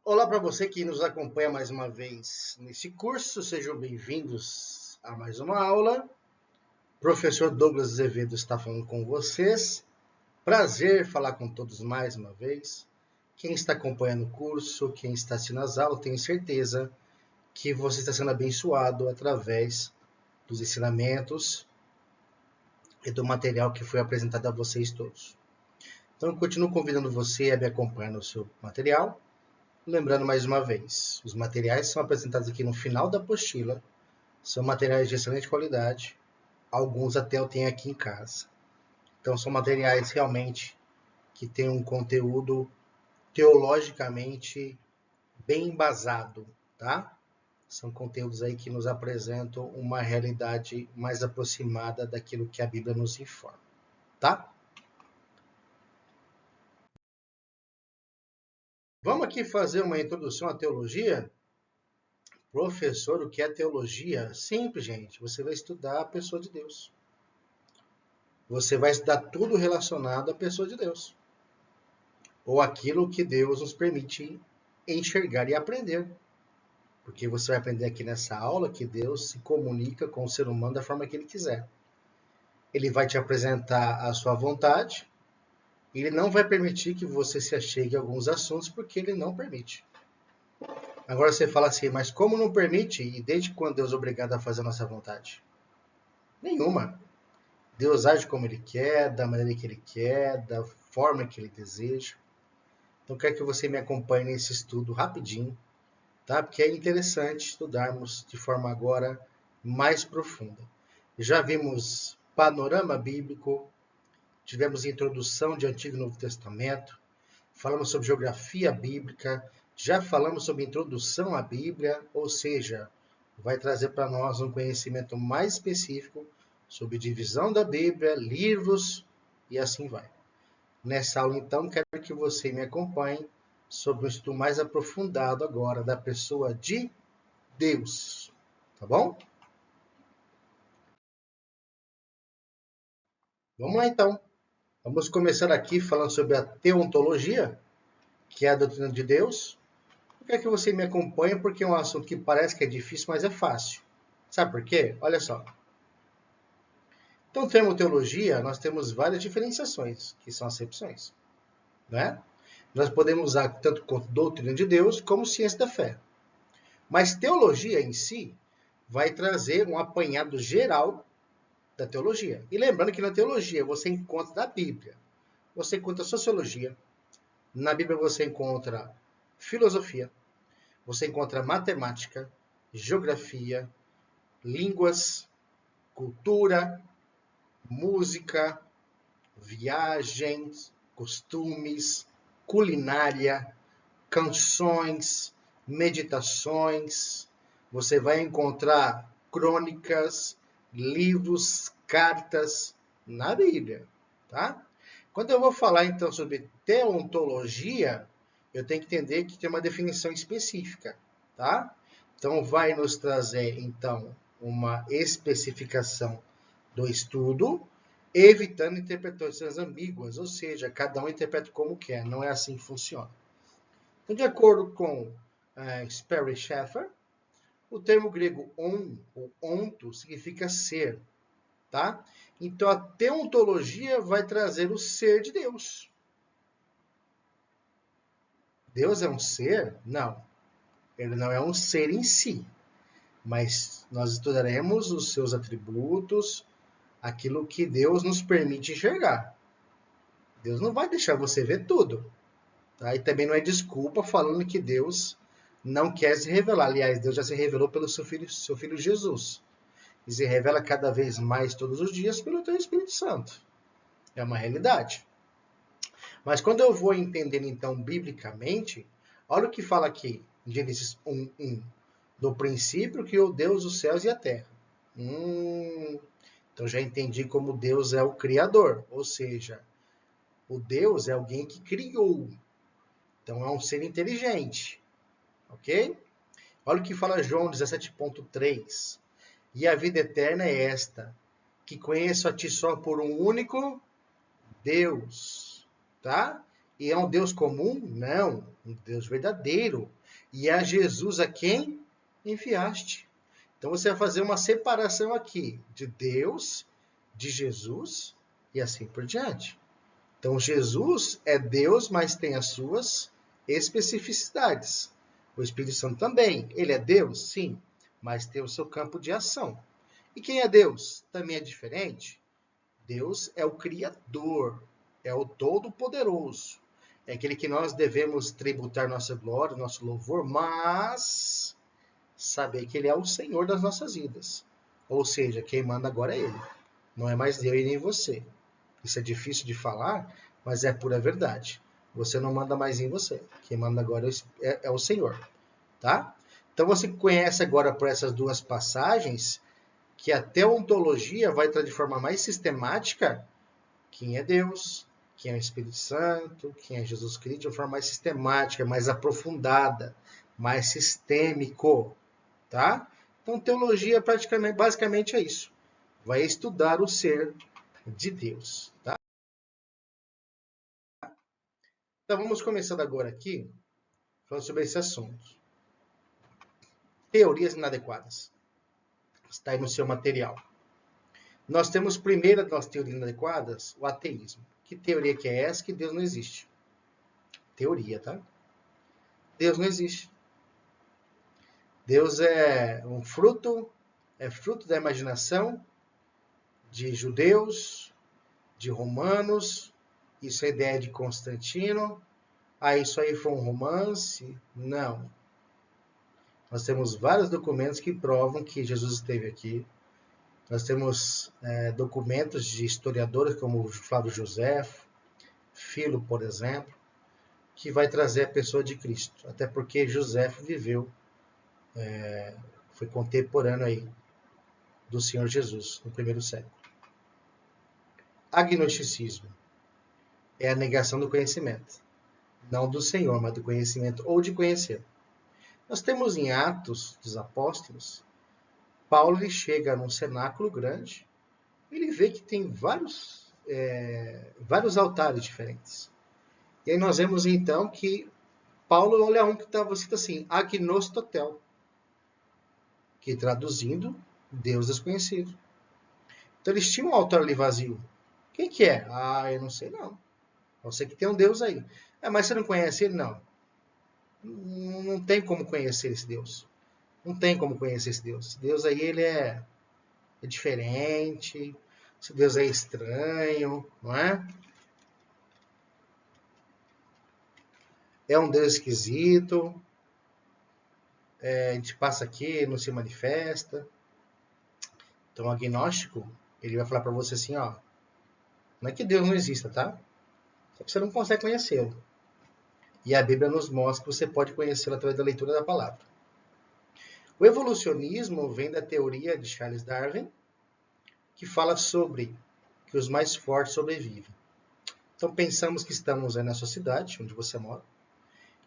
Olá para você que nos acompanha mais uma vez nesse curso, sejam bem-vindos a mais uma aula. Professor Douglas Azevedo está falando com vocês. Prazer falar com todos mais uma vez. Quem está acompanhando o curso, quem está assistindo as aulas, tenho certeza que você está sendo abençoado através dos ensinamentos e do material que foi apresentado a vocês todos. Então, eu continuo convidando você a me acompanhar no seu material. Lembrando mais uma vez, os materiais são apresentados aqui no final da apostila, são materiais de excelente qualidade, alguns até eu tenho aqui em casa. Então são materiais realmente que têm um conteúdo teologicamente bem embasado, tá? São conteúdos aí que nos apresentam uma realidade mais aproximada daquilo que a Bíblia nos informa, tá? Vamos aqui fazer uma introdução à teologia? Professor, o que é teologia? Simples, gente. Você vai estudar a pessoa de Deus. Você vai estudar tudo relacionado à pessoa de Deus. Ou aquilo que Deus nos permite enxergar e aprender. Porque você vai aprender aqui nessa aula que Deus se comunica com o ser humano da forma que ele quiser. Ele vai te apresentar a sua vontade. Ele não vai permitir que você se achegue a alguns assuntos porque ele não permite. Agora você fala assim, mas como não permite? E desde quando Deus é obrigado a fazer a nossa vontade? Nenhuma. Deus age como ele quer, da maneira que ele quer, da forma que ele deseja. Então, quero que você me acompanhe nesse estudo rapidinho, tá? Porque é interessante estudarmos de forma agora mais profunda. Já vimos panorama bíblico, tivemos introdução de Antigo e Novo Testamento, falamos sobre geografia bíblica, já falamos sobre introdução à Bíblia, ou seja, vai trazer para nós um conhecimento mais específico sobre divisão da Bíblia, livros e assim vai. Nessa aula, então, quero que você me acompanhe sobre um estudo mais aprofundado agora da pessoa de Deus, tá bom? Vamos lá, então. Vamos começar aqui falando sobre a teontologia, que é a doutrina de Deus. Eu quero que você me acompanhe porque é um assunto que parece que é difícil, mas é fácil. Sabe por quê? Olha só. Então, o termo teologia, nós temos várias diferenciações, que são acepções, né? Nós podemos usar tanto como doutrina de Deus, como ciência da fé. Mas teologia em si vai trazer um apanhado geral da teologia. E lembrando que na teologia você encontra na Bíblia, você encontra sociologia, na Bíblia você encontra filosofia, você encontra matemática, geografia, línguas, cultura, música, viagens, costumes, culinária, canções, meditações. Você vai encontrar crônicas, livros, cartas na Bíblia, tá? Quando eu vou falar então sobre teontologia, eu tenho que entender que tem uma definição específica, tá? Então vai nos trazer então uma especificação do estudo, evitando interpretações ambíguas, ou seja, cada um interpreta como quer, não é assim que funciona. Então, de acordo com Sperry Schaeffer, o termo grego on, ou onto, significa ser, tá? Então, a teontologia vai trazer o ser de Deus. Deus é um ser? Não. Ele não é um ser em si, mas nós estudaremos os seus atributos, aquilo que Deus nos permite enxergar. Deus não vai deixar você ver tudo. Tá? E também não é desculpa falando que Deus não quer se revelar. Aliás, Deus já se revelou pelo seu filho Jesus. E se revela cada vez mais todos os dias pelo teu Espírito Santo. É uma realidade. Mas quando eu vou entendendo, então, biblicamente, olha o que fala aqui, em Gênesis 1:1. No princípio criou Deus os céus e a terra. Então já entendi como Deus é o Criador. Ou seja, o Deus é alguém que criou. Então é um ser inteligente. Ok? Olha o que fala João 17,3. E a vida eterna é esta, que conheço a ti só por um único Deus, tá? E é um Deus comum? Não, um Deus verdadeiro. E é Jesus a quem enviaste. Então você vai fazer uma separação aqui de Deus, de Jesus e assim por diante. Então Jesus é Deus, mas tem as suas especificidades. O Espírito Santo também. Ele é Deus? Sim, mas tem o seu campo de ação. E quem é Deus? Também é diferente. Deus é o Criador, é o Todo-Poderoso. É aquele que nós devemos tributar nossa glória, nosso louvor, mas saber que Ele é o Senhor das nossas vidas. Ou seja, quem manda agora é Ele. Não é mais eu e nem você. Isso é difícil de falar, mas é pura verdade. Você não manda mais em você. Quem manda agora é o Senhor. Tá? Então você conhece agora por essas duas passagens que a teontologia vai trazer de forma mais sistemática quem é Deus, quem é o Espírito Santo, quem é Jesus Cristo, de uma forma mais sistemática, mais aprofundada, mais sistêmico, tá? Então, teologia praticamente, basicamente é isso. Vai estudar o ser de Deus, tá? Então, vamos começando agora aqui, falando sobre esse assunto. Teorias inadequadas. Está aí no seu material. Nós temos primeiro das teorias inadequadas, o ateísmo. Que teoria que é essa? Que Deus não existe. Teoria, tá? Deus não existe. Deus é fruto da imaginação de judeus, de romanos. Isso é ideia de Constantino. Ah, isso aí foi um romance? Não. Nós temos vários documentos que provam que Jesus esteve aqui. Nós temos documentos de historiadores como Flávio Josefo, Filo, por exemplo, que vai trazer a pessoa de Cristo. Até porque Josefo viveu, foi contemporâneo aí do Senhor Jesus no primeiro século. Agnosticismo é a negação do conhecimento. Não do Senhor, mas do conhecimento ou de conhecer. Nós temos em Atos dos Apóstolos, Paulo ele chega num cenáculo grande, ele vê que tem vários altares diferentes. E aí nós vemos então que Paulo olha um que estava escrito assim, agnostotel, que traduzindo, Deus desconhecido. Então eles tinham um altar ali vazio. Quem que é? Ah, eu não sei não. Eu sei que tem um Deus aí. Mas você não conhece ele? Não. Não tem como conhecer esse Deus. Não tem como conhecer esse Deus. Esse Deus aí, ele é diferente. Esse Deus é estranho, não é? É um Deus esquisito. A gente passa aqui, não se manifesta. Então, o agnóstico, ele vai falar para você assim, ó. Não é que Deus não exista, tá? Só que você não consegue conhecê-lo. E a Bíblia nos mostra que você pode conhecê-lo através da leitura da palavra. O evolucionismo vem da teoria de Charles Darwin, que fala sobre que os mais fortes sobrevivem. Então pensamos que estamos aí na sua cidade, onde você mora,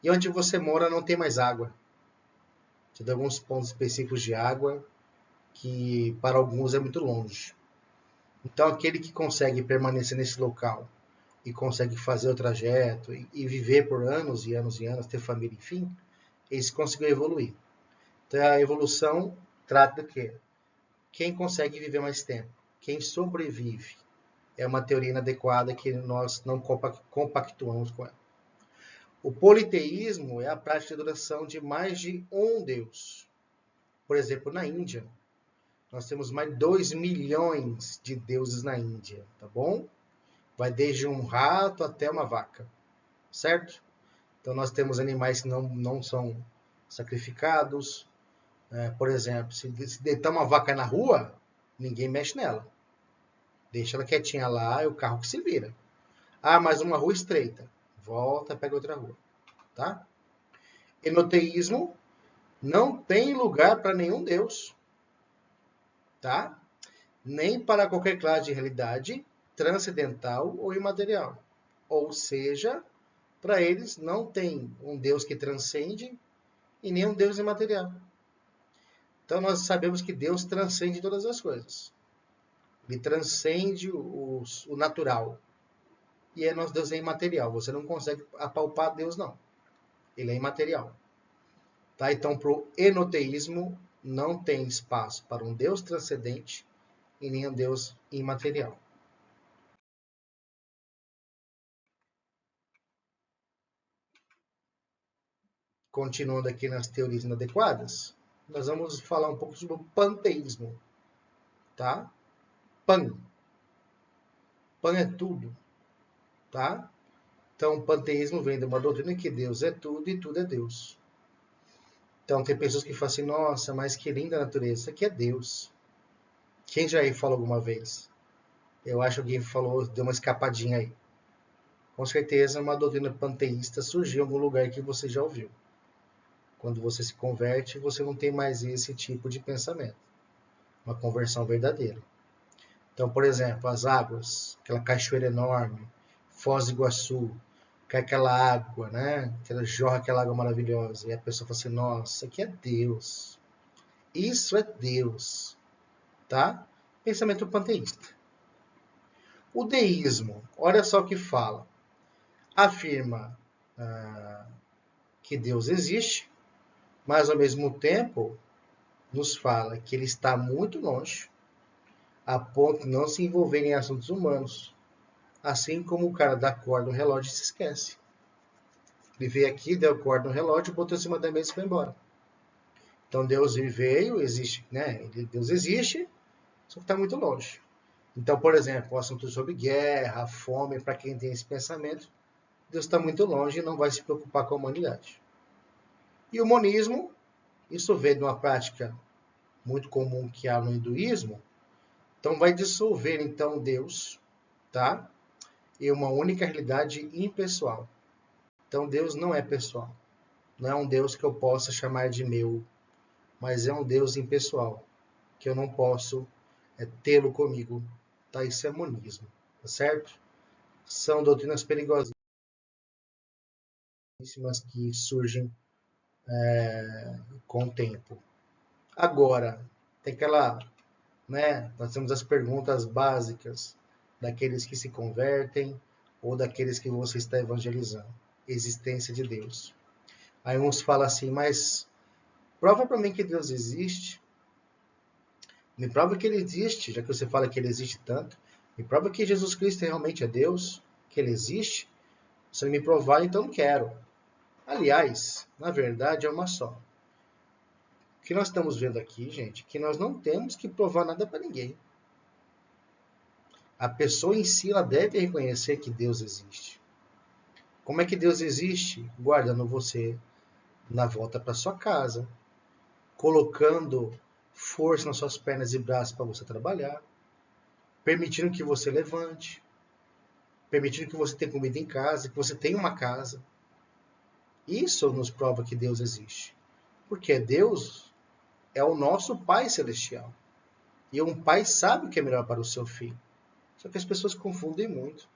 e onde você mora não tem mais água. Você tem alguns pontos específicos de água que para alguns é muito longe. Então aquele que consegue permanecer nesse local e consegue fazer o trajeto e viver por anos e anos e anos, ter família, enfim, eles conseguiram evoluir. Então a evolução trata do quê? Quem consegue viver mais tempo? Quem sobrevive? É uma teoria inadequada que nós não compactuamos com ela. O politeísmo é a prática de adoração de mais de um Deus. Por exemplo, na Índia, nós temos mais de 2 milhões de deuses na Índia, tá bom? Vai desde um rato até uma vaca, certo? Então nós temos animais que não são sacrificados. Por exemplo, se deitar uma vaca na rua, ninguém mexe nela. Deixa ela quietinha lá, é o carro que se vira. Ah, mas uma rua estreita. Volta, pega outra rua. Tá? Enoteísmo não tem lugar para nenhum Deus. Tá? Nem para qualquer classe de realidade transcendental ou imaterial. Ou seja, para eles não tem um Deus que transcende e nem um Deus imaterial. Então nós sabemos que Deus transcende todas as coisas. Ele transcende o natural. e nosso Deus é imaterial. Você não consegue apalpar Deus, não. Ele é imaterial. Tá? Então, para o enoteísmo, não tem espaço para um Deus transcendente e nem um Deus imaterial. Continuando aqui nas teorias inadequadas, nós vamos falar um pouco sobre o panteísmo. Tá? Pan. Pan é tudo. Tá? Então, o panteísmo vem de uma doutrina que Deus é tudo e tudo é Deus. Então, tem pessoas que falam assim, nossa, mas que linda a natureza. Isso aqui é Deus. Quem já aí falou alguma vez? Eu acho que alguém falou, deu uma escapadinha aí. Com certeza, uma doutrina panteísta surgiu em algum lugar que você já ouviu. Quando você se converte, você não tem mais esse tipo de pensamento. Uma conversão verdadeira. Então, por exemplo, as águas, aquela cachoeira enorme, Foz do Iguaçu, cai aquela água, né? Que ela jorra aquela água maravilhosa. E a pessoa fala assim, nossa, isso aqui é Deus. Isso é Deus. Tá? Pensamento panteísta. O deísmo, olha só o que fala. Afirma que Deus existe, mas ao mesmo tempo nos fala que ele está muito longe, a ponto de não se envolver em assuntos humanos. Assim como o cara dá corda no relógio e se esquece. Ele veio aqui, deu corda no relógio, botou em cima da mesa e foi embora. Então Deus veio, existe, né? Deus existe, só que está muito longe. Então, por exemplo, o assunto sobre guerra, fome, para quem tem esse pensamento, Deus está muito longe e não vai se preocupar com a humanidade. E o monismo, isso vem de uma prática muito comum que há no hinduísmo, então vai dissolver então Deus, tá? Em uma única realidade impessoal. Então Deus não é pessoal. Não é um Deus que eu possa chamar de meu, mas é um Deus impessoal, que eu não posso tê-lo comigo. Tá? Isso é monismo, tá certo? São doutrinas perigosíssimas que surgem com o tempo. Agora, tem aquela, né? Nós temos as perguntas básicas daqueles que se convertem ou daqueles que você está evangelizando. Existência de Deus. Aí uns falam assim, mas prova para mim que Deus existe. Me prova que ele existe, já que você fala que ele existe tanto. Me prova que Jesus Cristo realmente é Deus, que ele existe. Se me provar, então não quero. Aliás, na verdade é uma só. O que nós estamos vendo aqui, gente, é que nós não temos que provar nada para ninguém. A pessoa em si ela deve reconhecer que Deus existe. Como é que Deus existe? Guardando você na volta para sua casa, colocando força nas suas pernas e braços para você trabalhar, permitindo que você levante, permitindo que você tenha comida em casa, que você tenha uma casa. Isso nos prova que Deus existe. Porque Deus é o nosso Pai Celestial. E um pai sabe o que é melhor para o seu filho. Só que as pessoas confundem muito.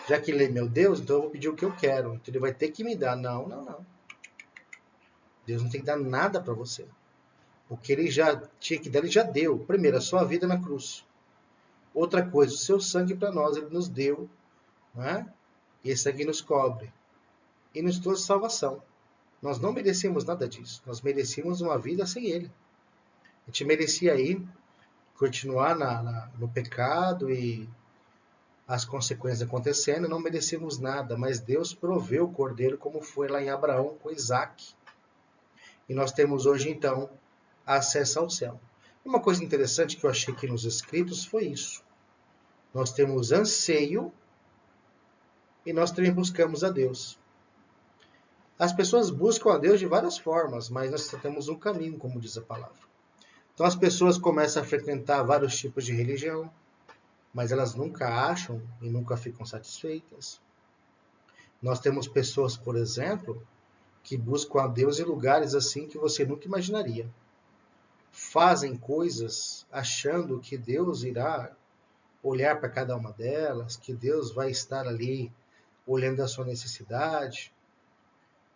Já que ele é meu Deus, então eu vou pedir o que eu quero. Então ele vai ter que me dar. Não, não, não. Deus não tem que dar nada para você. O que ele já tinha que dar, ele já deu. Primeiro, a sua vida na cruz. Outra coisa, o seu sangue para nós, ele nos deu. Né? E esse sangue nos cobre. E nos trouxe salvação. Nós não merecíamos nada disso. Nós merecíamos uma vida sem ele. A gente merecia aí continuar no pecado e as consequências acontecendo, não merecemos nada, mas Deus proveu o cordeiro como foi lá em Abraão com Isaac. E nós temos hoje, então, acesso ao céu. Uma coisa interessante que eu achei aqui nos escritos foi isso. Nós temos anseio e nós também buscamos a Deus. As pessoas buscam a Deus de várias formas, mas nós temos um caminho, como diz a palavra. Então as pessoas começam a frequentar vários tipos de religião, mas elas nunca acham e nunca ficam satisfeitas. Nós temos pessoas, por exemplo, que buscam a Deus em lugares assim que você nunca imaginaria. Fazem coisas achando que Deus irá olhar para cada uma delas, que Deus vai estar ali olhando a sua necessidade.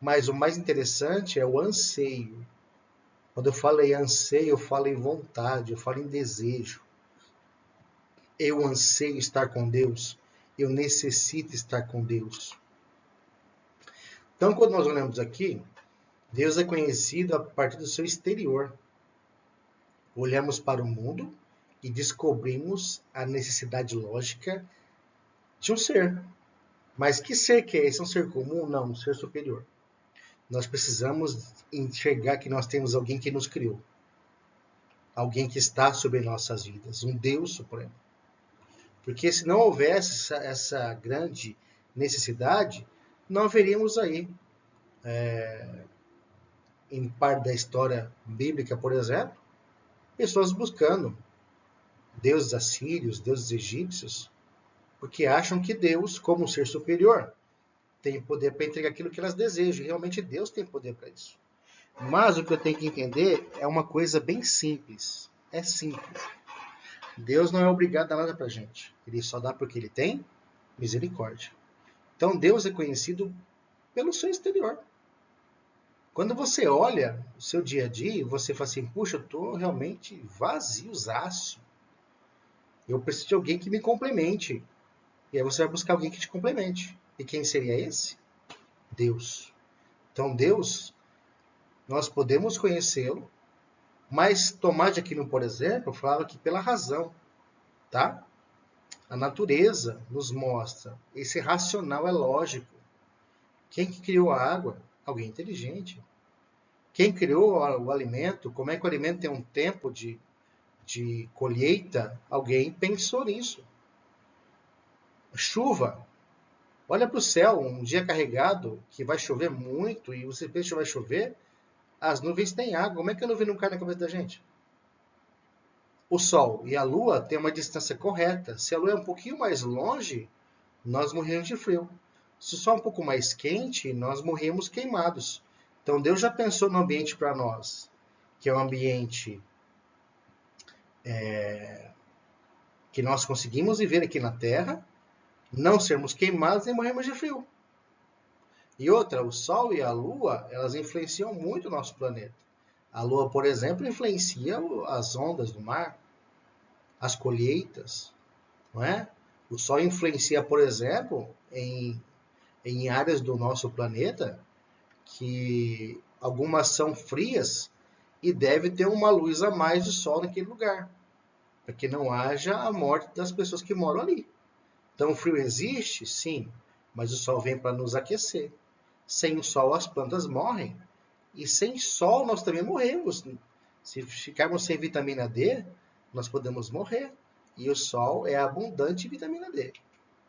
Mas o mais interessante é o anseio. Quando eu falo em anseio, eu falo em vontade, eu falo em desejo. Eu anseio estar com Deus. eu necessito estar com Deus. Então, quando nós olhamos aqui, Deus é conhecido a partir do seu exterior. Olhamos para o mundo e descobrimos a necessidade lógica de um ser. Mas que ser que é esse? Um ser comum? Não, um ser superior. Nós precisamos enxergar que nós temos alguém que nos criou. Alguém que está sobre nossas vidas, um Deus supremo. Porque se não houvesse essa grande necessidade, não veríamos aí, em parte da história bíblica, por exemplo, pessoas buscando deuses assírios, deuses egípcios, porque acham que Deus, como um ser superior, tem poder para entregar aquilo que elas desejam. E realmente Deus tem poder para isso. Mas o que eu tenho que entender é uma coisa bem simples. É simples. Deus não é obrigado a nada para a gente. Ele só dá porque ele tem misericórdia. Então Deus é conhecido pelo seu exterior. Quando você olha o seu dia a dia, você fala assim, puxa, eu estou realmente vaziozaço. Eu preciso de alguém que me complemente. E aí você vai buscar alguém que te complemente. E quem seria esse? Deus. Então Deus, nós podemos conhecê-lo, mas Tomás de Aquino, por exemplo, fala que pela razão, tá? A natureza nos mostra. Esse racional é lógico. Quem que criou a água? Alguém inteligente. Quem criou o alimento? Como é que o alimento tem um tempo de colheita? Alguém pensou nisso. Chuva. Olha para o céu, um dia carregado, que vai chover muito, e você pensa que vai chover, as nuvens têm água. Como é que a nuvem não cai na cabeça da gente? O Sol e a Lua têm uma distância correta. Se a Lua é um pouquinho mais longe, nós morremos de frio. Se o Sol é um pouco mais quente, nós morremos queimados. Então Deus já pensou no ambiente para nós, que é um ambiente que nós conseguimos viver aqui na Terra, não sermos queimados nem morremos de frio. E outra, o Sol e a Lua, elas influenciam muito o nosso planeta. A Lua, por exemplo, influencia as ondas do mar, as colheitas, não é? O Sol influencia, por exemplo, em áreas do nosso planeta que algumas são frias e deve ter uma luz a mais de sol naquele lugar, para que não haja a morte das pessoas que moram ali. Então o frio existe? Sim, mas o sol vem para nos aquecer. Sem o sol as plantas morrem. E sem sol nós também morremos. Se ficarmos sem vitamina D, nós podemos morrer. E o sol é abundante em vitamina D,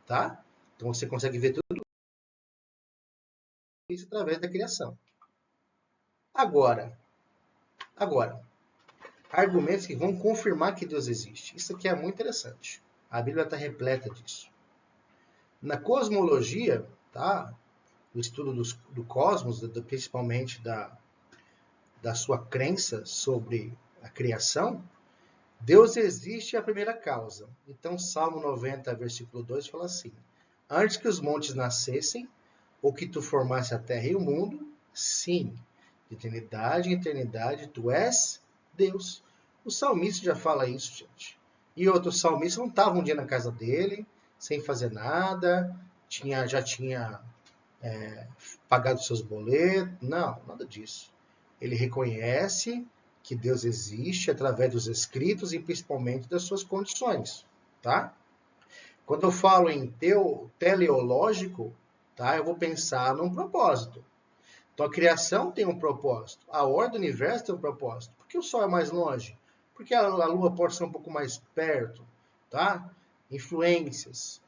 tá? Então você consegue ver tudo isso através da criação. Agora, argumentos que vão confirmar que Deus existe. Isso aqui é muito interessante. A Bíblia está repleta disso. Na cosmologia, tá? O estudo do cosmos, principalmente da sua crença sobre a criação, Deus existe é a primeira causa. Então, Salmo 90, versículo 2 fala assim: antes que os montes nascessem, ou que tu formasse a terra e o mundo, sim, de eternidade em eternidade, tu és Deus. O salmista já fala isso, gente. E outro salmista não estava um dia na casa dele, sem fazer nada, já tinha pagado seus boletos. Não, nada disso. Ele reconhece que Deus existe através dos escritos e principalmente das suas condições, tá? Quando eu falo em teleológico, tá? Eu vou pensar num propósito. Então a criação tem um propósito, a ordem do universo tem um propósito. Por que o Sol é mais longe? Porque a Lua pode ser um pouco mais perto, tá? Influências.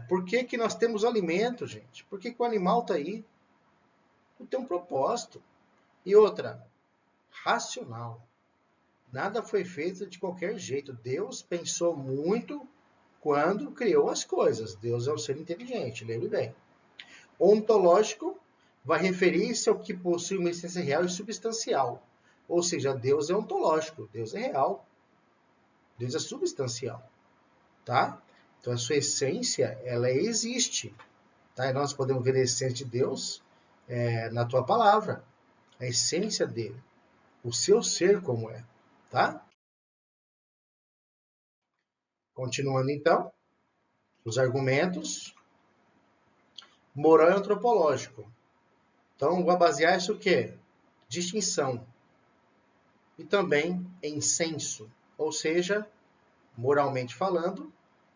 Por que, que nós temos alimento, gente? Por que, que o animal está aí? Tem um propósito. E outra, racional. Nada foi feito de qualquer jeito. Deus pensou muito quando criou as coisas. Deus é um ser inteligente, lembre bem. Ontológico vai referir-se ao que possui uma essência real e substancial. Ou seja, Deus é ontológico, Deus é real, Deus é substancial, tá? Então a sua essência, ela existe, tá? E nós podemos ver a essência de Deus na tua palavra, a essência dele, o seu ser como é, tá? Continuando então, Os argumentos, moral e antropológico. Então, vai basear isso o quê? Distinção. E também em senso, ou seja, moralmente falando,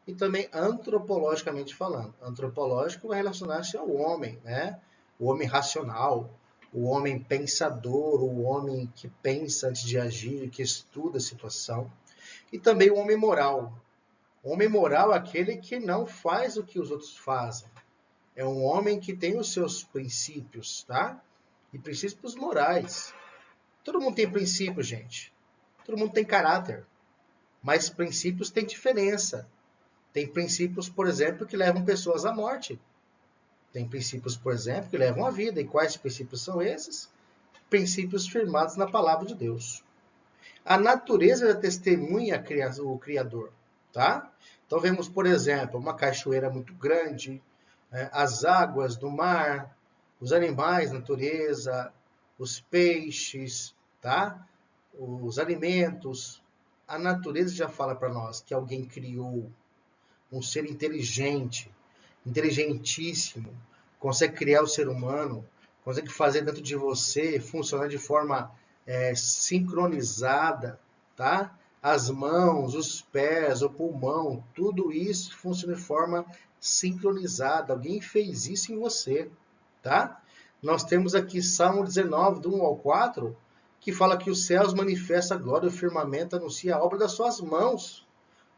e também antropologicamente falando. Antropológico vai relacionar-se ao homem, né? O homem racional, o homem pensador, o homem que pensa antes de agir, que estuda a situação. E também o homem moral. O homem moral é aquele que não faz o que os outros fazem. É um homem que tem os seus princípios, tá? E princípios morais. Todo mundo tem princípios, gente. Todo mundo tem caráter. Mas princípios têm diferença. Tem princípios, por exemplo, que levam pessoas à morte. Tem princípios, por exemplo, que levam à vida. E quais princípios são esses? Princípios firmados na palavra de Deus. A natureza testemunha o Criador, tá? Então vemos, por exemplo, uma cachoeira muito grande, as águas do mar, os animais, natureza, os peixes, tá? Os alimentos. A natureza já fala para nós que alguém criou um ser inteligente, inteligentíssimo, consegue criar o ser humano, consegue fazer dentro de você funcionar de forma sincronizada, tá? As mãos, os pés, o pulmão, tudo isso funciona de forma sincronizada. Alguém fez isso em você, tá? Nós temos aqui Salmo 19, do 1 ao 4, que fala que os céus manifestam a glória, o firmamento anuncia a obra das suas mãos.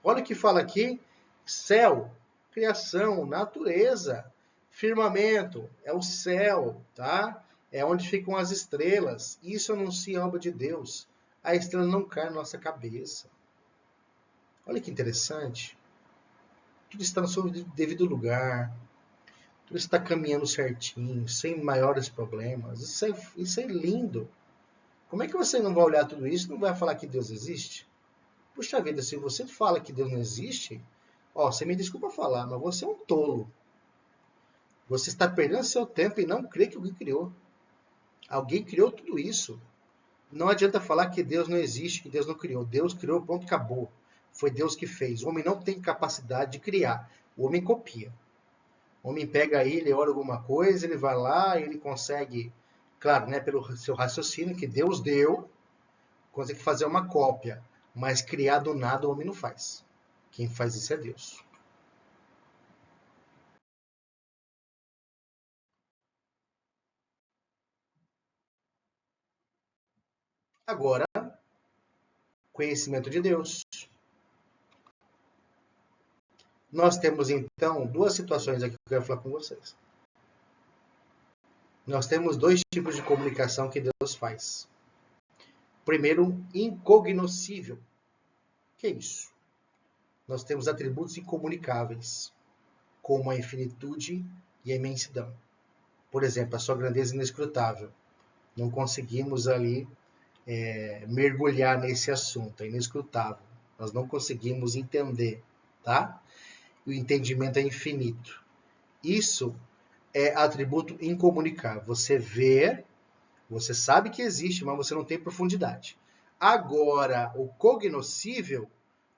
Olha o que fala aqui, céu, criação, natureza, firmamento, é o céu, tá? É onde ficam as estrelas. Isso anuncia a obra de Deus. A estrela não cai na nossa cabeça. Olha que interessante. Tudo está no seu devido lugar. Tudo está caminhando certinho, sem maiores problemas. Isso é lindo. Como é que você não vai olhar tudo isso e não vai falar que Deus existe? Puxa vida, se você fala que Deus não existe, você me desculpa falar, mas você é um tolo. Você está perdendo seu tempo e não crê que alguém criou. Alguém criou tudo isso. Não adianta falar que Deus não existe, que Deus não criou. Deus criou, pronto, acabou. Foi Deus que fez. O homem não tem capacidade de criar. O homem copia. O homem pega aí, ele olha alguma coisa, ele vai lá, ele consegue, claro, né, pelo seu raciocínio que Deus deu, consegue fazer uma cópia. Mas criar do nada o homem não faz. Quem faz isso é Deus. Agora, conhecimento de Deus. Nós temos, então, duas situações aqui que eu quero falar com vocês. Nós temos dois tipos de comunicação que Deus faz. Primeiro, incognoscível. O que é isso? Nós temos atributos incomunicáveis, como a infinitude e a imensidão. Por exemplo, a sua grandeza inescrutável. Não conseguimos ali mergulhar nesse assunto, é inescrutável. Nós não conseguimos entender, tá? O entendimento é infinito. Isso é atributo incomunicável. Você vê, você sabe que existe, mas você não tem profundidade. Agora, o cognoscível,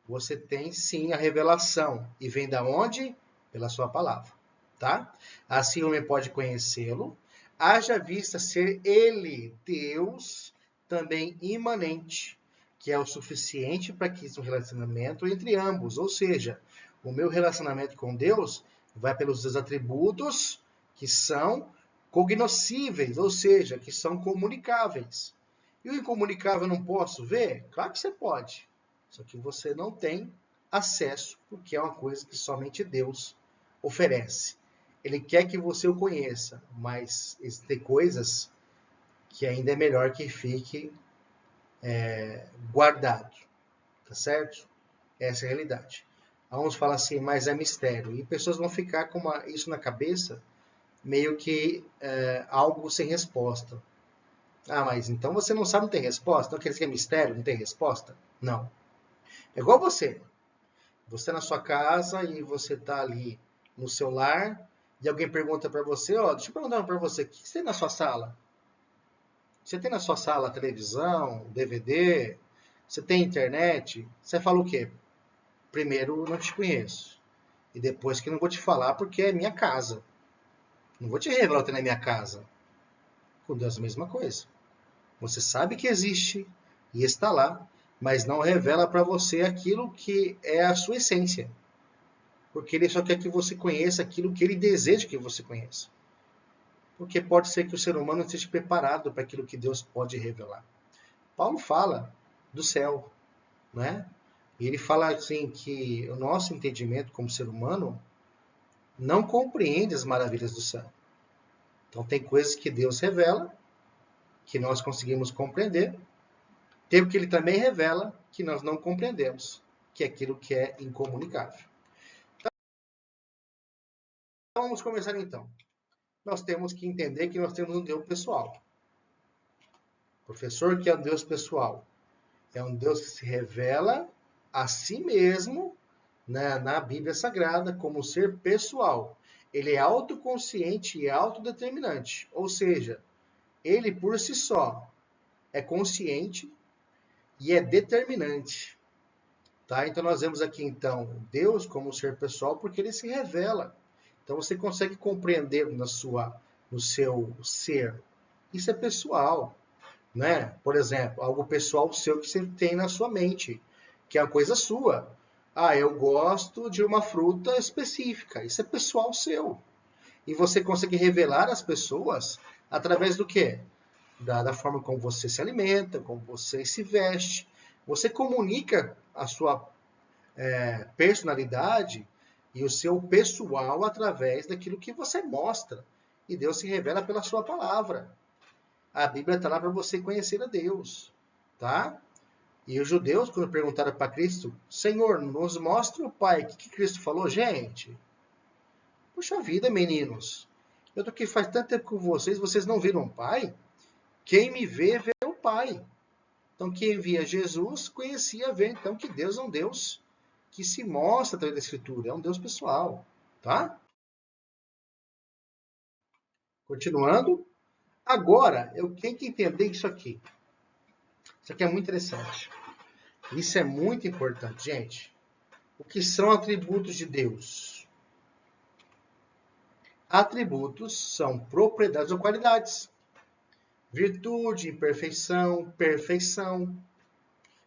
você tem sim a revelação. E vem da onde? Pela sua palavra, tá? Assim o homem pode conhecê-lo, haja vista ser ele, Deus, também imanente, que é o suficiente para que exista um relacionamento entre ambos. Ou seja, o meu relacionamento com Deus vai pelos seus atributos que são cognoscíveis, ou seja, que são comunicáveis. E o incomunicável eu não posso ver? Claro que você pode. Só que você não tem acesso, porque é uma coisa que somente Deus oferece. Ele quer que você o conheça, mas existem coisas que ainda é melhor que fique guardado, tá certo? Essa é a realidade. Alguns falam assim, mas é mistério. E pessoas vão ficar com isso na cabeça, meio que algo sem resposta. Ah, mas então você não sabe, não tem resposta? Então quer dizer que é mistério, não tem resposta? Não. É igual você. Você na sua casa e você tá ali no seu lar e alguém pergunta para você, deixa eu perguntar para você, o que você tem na sua sala? Você tem na sua sala televisão, DVD? Você tem internet? Você fala o quê? Primeiro, não te conheço. E depois que eu não vou te falar porque é minha casa. Não vou te revelar o que tem na minha casa. Com Deus é a mesma coisa. Você sabe que existe e está lá, mas não revela para você aquilo que é a sua essência. Porque ele só quer que você conheça aquilo que ele deseja que você conheça. Porque pode ser que o ser humano não esteja preparado para aquilo que Deus pode revelar. Paulo fala do céu, né? E ele fala assim que o nosso entendimento como ser humano não compreende as maravilhas do céu. Então tem coisas que Deus revela, que nós conseguimos compreender, tem o que ele também revela, que nós não compreendemos, que é aquilo que é incomunicável. Então vamos começar então. Nós temos que entender que nós temos um Deus pessoal. O professor que é um Deus pessoal. É um Deus que se revela a si mesmo, né, na Bíblia Sagrada como ser pessoal. Ele é autoconsciente e autodeterminante. Ou seja, ele por si só é consciente e é determinante. Tá? Então nós vemos aqui então Deus como ser pessoal porque ele se revela. Então você consegue compreender no seu ser. Isso é pessoal, né? Por exemplo, algo pessoal seu que você tem na sua mente, que é uma coisa sua. Ah, eu gosto de uma fruta específica. Isso é pessoal seu. E você consegue revelar às pessoas através do quê? Da forma como você se alimenta, como você se veste. Você comunica a sua personalidade e o seu pessoal através daquilo que você mostra. E Deus se revela pela sua palavra. A Bíblia está lá para você conhecer a Deus, tá? E os judeus, quando perguntaram para Cristo, Senhor, nos mostra o Pai. O que Cristo falou? Gente, puxa vida, meninos. Eu tô aqui faz tanto tempo com vocês, vocês não viram o Pai? Quem me vê, vê o Pai. Então, quem via Jesus, conhecia ver. Então, que Deus é um Deus que se mostra através da Escritura. É um Deus pessoal, tá? Continuando. Agora, eu tenho que entender isso aqui. Isso aqui é muito interessante. Isso é muito importante, gente. O que são atributos de Deus? Atributos são propriedades ou qualidades. Virtude, imperfeição, perfeição.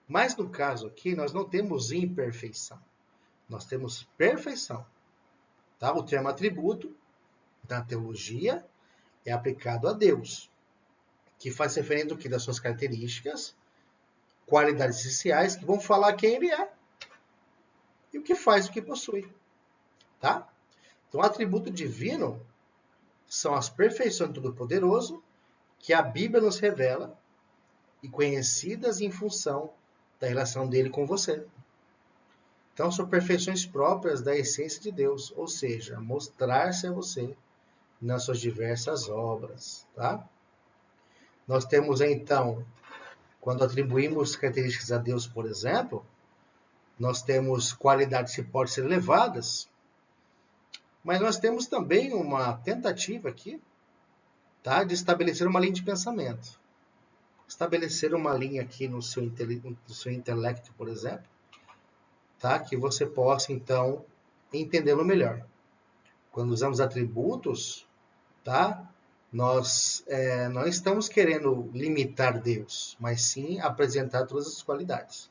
Mas no caso aqui, nós não temos imperfeição. Nós temos perfeição. Tá? O termo atributo, na teologia, é aplicado a Deus, que faz referência ao que? Das suas características, qualidades essenciais, que vão falar quem ele é e o que faz, o que possui. Tá? Então, o atributo divino são as perfeições do Todo-Poderoso que a Bíblia nos revela e conhecidas em função da relação dele com você. Então, são perfeições próprias da essência de Deus, ou seja, mostrar-se a você nas suas diversas obras. Tá? Nós temos, então, quando atribuímos características a Deus, por exemplo, nós temos qualidades que podem ser elevadas, mas nós temos também uma tentativa aqui, tá, de estabelecer uma linha de pensamento. Estabelecer uma linha aqui no seu intelecto, por exemplo, tá, que você possa, então, entendê-lo melhor. Quando usamos atributos, tá, nós não estamos querendo limitar Deus, mas sim apresentar todas as qualidades.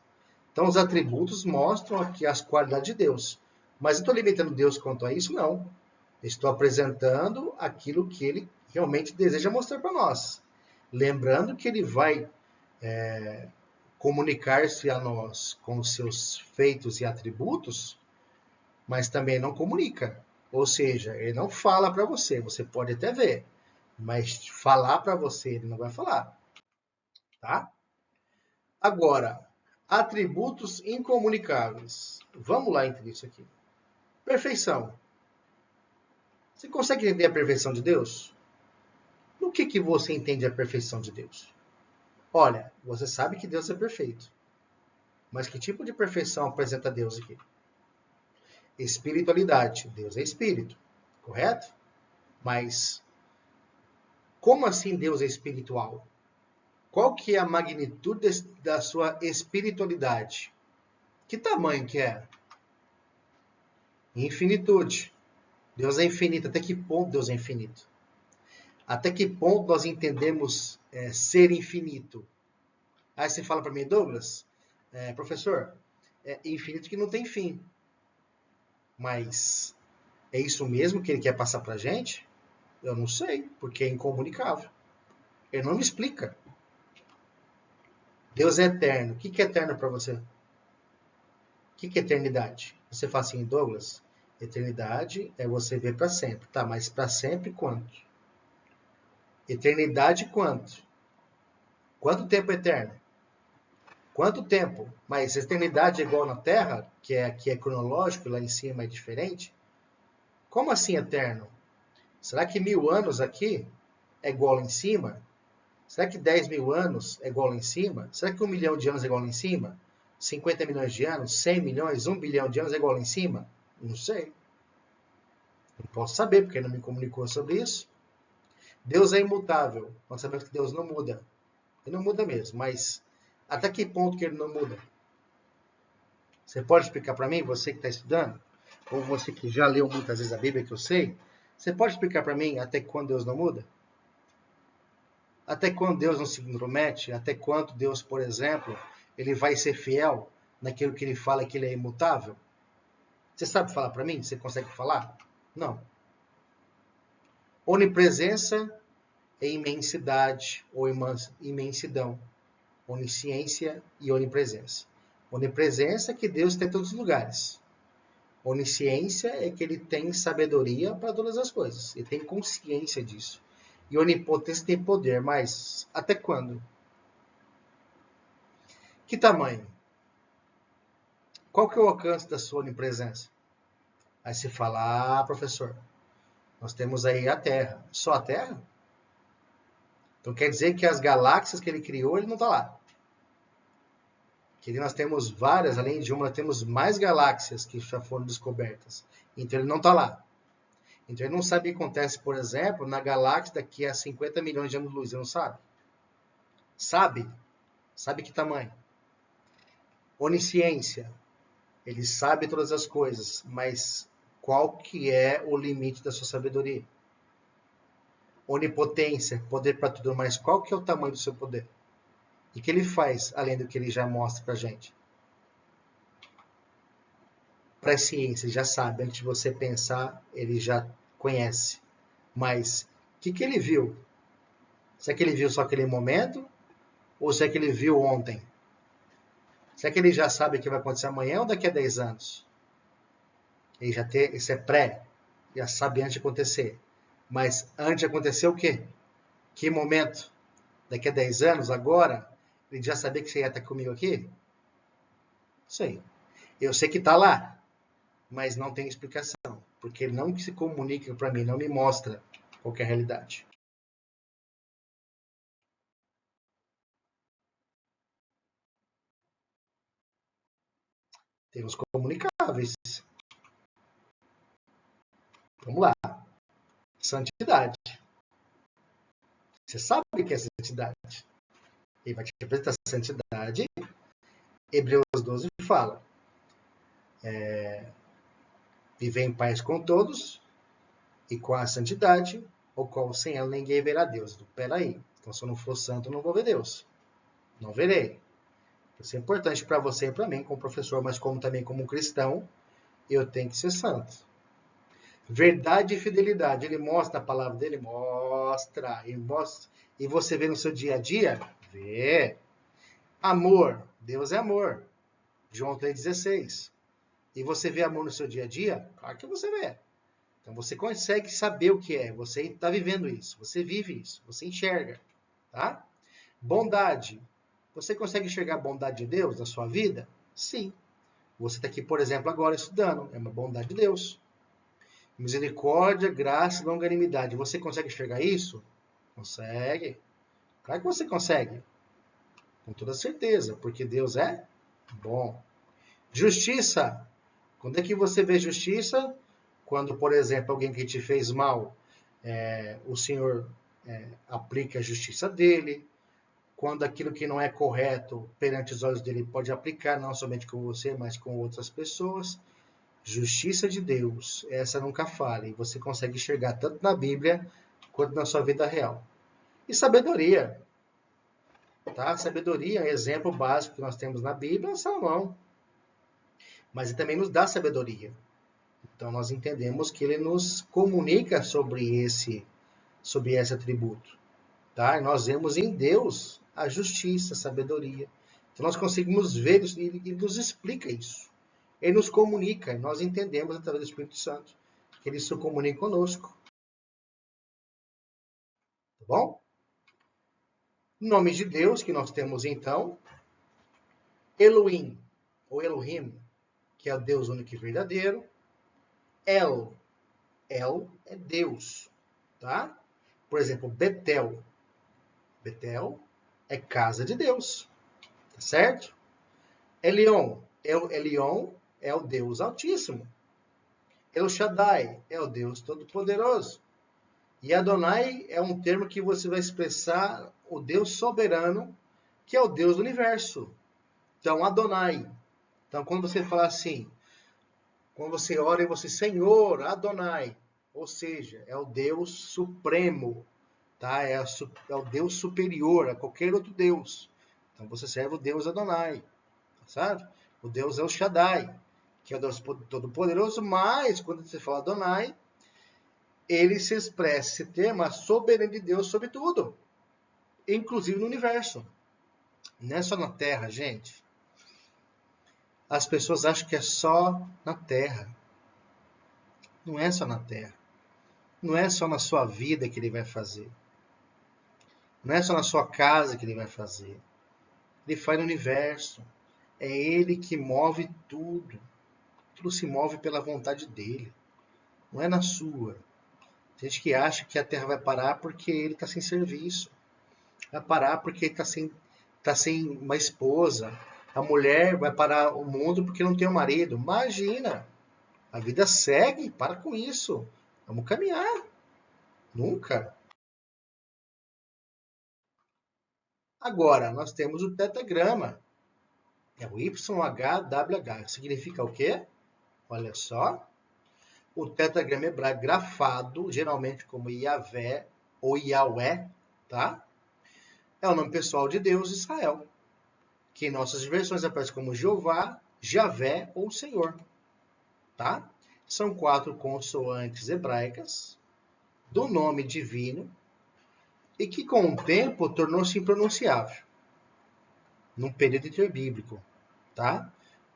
Então, os atributos mostram aqui as qualidades de Deus. Mas eu estou limitando Deus quanto a isso? Não. Estou apresentando aquilo que ele realmente deseja mostrar para nós. Lembrando que ele vai comunicar-se a nós com os seus feitos e atributos, mas também não comunica. Ou seja, ele não fala para você. Você pode até ver, mas falar para você ele não vai falar. Tá? Agora, atributos incomunicáveis. Vamos lá entender isso aqui. Perfeição. Você consegue entender a perfeição de Deus? No que você entende a perfeição de Deus? Olha, você sabe que Deus é perfeito. Mas que tipo de perfeição apresenta Deus aqui? Espiritualidade. Deus é espírito, correto? Mas como assim Deus é espiritual? Qual que é a magnitude da sua espiritualidade? Que tamanho que é? Infinitude. Deus é infinito. Até que ponto Deus é infinito? Até que ponto nós entendemos ser infinito? Aí você fala para mim, Douglas, professor, é infinito que não tem fim. Mas é isso mesmo que ele quer passar para a gente? Eu não sei, porque é incomunicável. Ele não me explica. Deus é eterno. O que é eterno para você? O que é eternidade? Você fala assim, Douglas, eternidade é você ver para sempre. Tá, mas para sempre quanto? Eternidade quanto? Quanto tempo é eterno? Quanto tempo? Mas eternidade é igual na Terra, que aqui é cronológico, lá em cima é diferente? Como assim eterno? Será que 1000 anos aqui é igual lá em cima? Será que 10.000 anos é igual lá em cima? Será que 1 milhão de anos é igual lá em cima? 50 milhões de anos? 100 milhões? 1 bilhão de anos é igual lá em cima? Não sei. Não posso saber, porque ele não me comunicou sobre isso. Deus é imutável. Nós sabemos que Deus não muda. Ele não muda mesmo, mas até que ponto que ele não muda? Você pode explicar para mim, você que está estudando? Ou você que já leu muitas vezes a Bíblia, que eu sei? Você pode explicar para mim até quando Deus não muda? Até quando Deus não se intromete? Até quando Deus, por exemplo, ele vai ser fiel naquilo que ele fala que ele é imutável? Você sabe falar para mim? Você consegue falar? Não. Onipresença é imensidade ou imensidão. Onisciência e onipresença. Onipresença é que Deus está em todos os lugares. Onisciência é que ele tem sabedoria para todas as coisas. Ele tem consciência disso. E onipotência tem poder, mas até quando? Que tamanho? Qual que é o alcance da sua onipresença? Aí você fala, professor, nós temos aí a Terra. Só a Terra? Então quer dizer que as galáxias que ele criou, ele não está lá. Que nós temos várias, além de uma, nós temos mais galáxias que já foram descobertas. Então ele não está lá. Então ele não sabe o que acontece, por exemplo, na galáxia daqui a 50 milhões de anos-luz. Ele não sabe. Sabe? Sabe que tamanho? Onisciência. Ele sabe todas as coisas, mas qual que é o limite da sua sabedoria? Onipotência, poder para tudo, mas qual que é o tamanho do seu poder? E o que ele faz, além do que ele já mostra para a gente? Para a ciência, ele já sabe, antes de você pensar, ele já conhece. Mas o que ele viu? Será que ele viu só aquele momento? Ou será que ele viu ontem? Será que ele já sabe o que vai acontecer amanhã ou daqui a 10 anos? Ele já tem, isso é pré, já sabe antes de acontecer. Mas antes de acontecer o quê? Que momento? Daqui a 10 anos, agora? Ele já sabia que você ia estar comigo aqui? Sei. Eu sei que está lá, mas não tem explicação. Porque ele não se comunica para mim, não me mostra qual é a realidade. Tem os comunicáveis. Vamos lá. Santidade. Você sabe o que é santidade. Ele vai te apresentar a santidade. Hebreus 12 fala. Viver em paz com todos e com a santidade, ou qual sem ela ninguém verá Deus. Peraí. Então, se eu não for santo, eu não vou ver Deus. Não verei. Isso é importante para você e para mim, como professor, mas como também como cristão, eu tenho que ser santo. Verdade e fidelidade. Ele mostra a palavra dele? Mostra. Ele mostra. E você vê no seu dia a dia? Vê. Amor. Deus é amor. João 3,16. E você vê amor no seu dia a dia? Claro que você vê. Então você consegue saber o que é. Você está vivendo isso. Você vive isso. Você enxerga. Tá? Bondade. Você consegue enxergar a bondade de Deus na sua vida? Sim. Você está aqui, por exemplo, agora estudando. É uma bondade de Deus. Misericórdia, graça e longanimidade. Você consegue enxergar isso? Consegue. Claro que você consegue. Com toda certeza, porque Deus é bom. Justiça. Quando é que você vê justiça? Quando, por exemplo, alguém que te fez mal, o Senhor aplica a justiça dele. Quando aquilo que não é correto perante os olhos dele pode aplicar, não somente com você, mas com outras pessoas. Justiça de Deus, essa nunca falha. E você consegue enxergar tanto na Bíblia quanto na sua vida real. E sabedoria, tá? Sabedoria, exemplo básico que nós temos na Bíblia é Salomão. Mas ele também nos dá sabedoria. Então nós entendemos que ele nos comunica sobre esse atributo, tá? E nós vemos em Deus a justiça, a sabedoria. Então nós conseguimos ver isso e ele nos explica isso. Ele nos comunica, e nós entendemos através do Espírito Santo que ele se comunica conosco. Tá bom? Nome de Deus que nós temos então, Elohim, ou Elohim, que é o Deus único e verdadeiro. El é Deus, tá? Por exemplo, Betel. Betel é casa de Deus, tá certo? Elion é o Deus Altíssimo. El Shaddai é o Deus Todo-Poderoso. E Adonai é um termo que você vai expressar o Deus soberano, que é o Deus do universo. Então, Adonai. Então, quando você fala assim, quando você ora e você, Senhor, Adonai, ou seja, é o Deus supremo, tá? É o Deus superior a qualquer outro Deus. Então, você serve o Deus Adonai, sabe? O Deus El Shaddai, que é o Deus Todo-Poderoso, mas quando você fala Adonai, ele se expressa, esse termo, a soberania de Deus sobre tudo, inclusive no universo. Não é só na Terra, gente. As pessoas acham que é só na Terra. Não é só na Terra. Não é só na sua vida que ele vai fazer. Não é só na sua casa que ele vai fazer. Ele faz no universo. É ele que move tudo. Tudo se move pela vontade dele. Não é na sua. Tem gente que acha que a Terra vai parar porque ele está sem serviço. Vai parar porque ele tá sem uma esposa. A mulher vai parar o mundo porque não tem um marido. Imagina! A vida segue, para com isso. Vamos caminhar. Nunca. Agora, nós temos o tetragrama. É o YHWH. Significa o quê? Olha só. O tetragrama hebraico grafado, geralmente como Yahvé ou Yahweh, tá? É o nome pessoal de Deus, Israel. Que em nossas versões aparece como Jeová, Javé ou Senhor. Tá? São 4 consoantes hebraicas do nome divino e que com o tempo tornou-se impronunciável, num período interbíblico. Tá?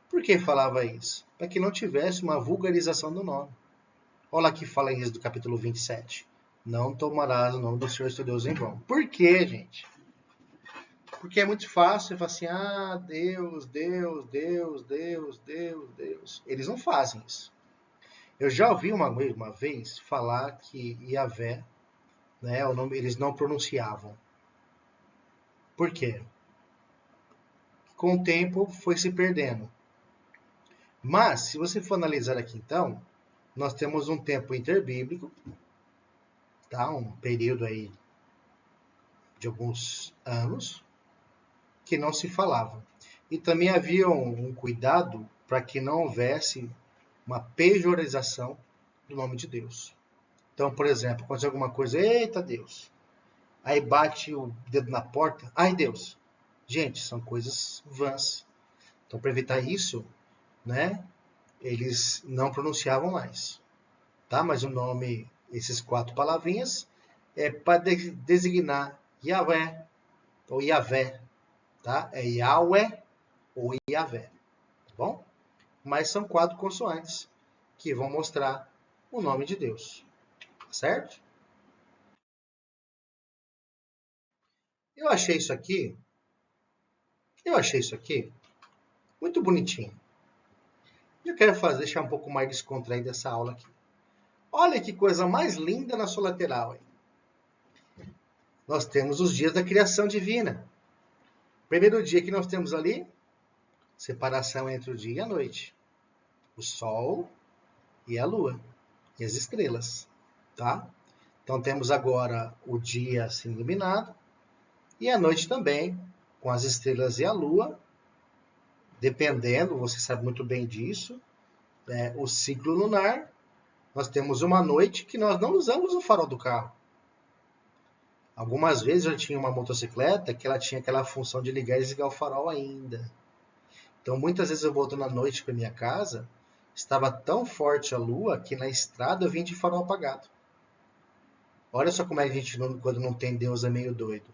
Por que falava isso? Para que não tivesse uma vulgarização do nome. Olha aqui fala em Êxodo capítulo 27. Não tomarás o nome do Senhor teu Deus em vão. Por quê, gente? Porque é muito fácil você falar assim, Deus, Deus, Deus, Deus, Deus, Deus. Eles não fazem isso. Eu já ouvi uma vez falar que Yahvé, né, o nome, eles não pronunciavam. Por quê? Com o tempo foi se perdendo. Mas, se você for analisar aqui então, nós temos um tempo interbíblico, tá? Um período aí de alguns anos, que não se falava. E também havia um cuidado para que não houvesse uma pejorização do nome de Deus. Então, por exemplo, acontece alguma coisa, eita Deus. Aí bate o dedo na porta, ai Deus. Gente, são coisas vãs. Então, para evitar isso, né, eles não pronunciavam mais. Tá? Mas o nome, esses 4 palavrinhas, é para designar Yahvé ou Yahvé. Tá? É Yahweh ou Yahvé. Tá bom? Mas são 4 consoantes que vão mostrar o nome de Deus. Certo? Eu achei isso aqui muito bonitinho. Eu quero deixar um pouco mais descontraída essa aula aqui. Olha que coisa mais linda na sua lateral. Aí. Nós temos os dias da criação divina. Primeiro dia que nós temos ali, separação entre o dia e a noite. O sol e a lua. E as estrelas. Tá? Então temos agora o dia assim iluminado. E a noite também, com as estrelas e a lua. Dependendo, você sabe muito bem disso, o ciclo lunar, nós temos uma noite que nós não usamos o farol do carro. Algumas vezes eu tinha uma motocicleta que ela tinha aquela função de ligar e desligar o farol ainda. Então muitas vezes eu voltando à noite para minha casa, estava tão forte a lua que na estrada eu vim de farol apagado. Olha só como é que a gente, quando não tem Deus, é meio doido.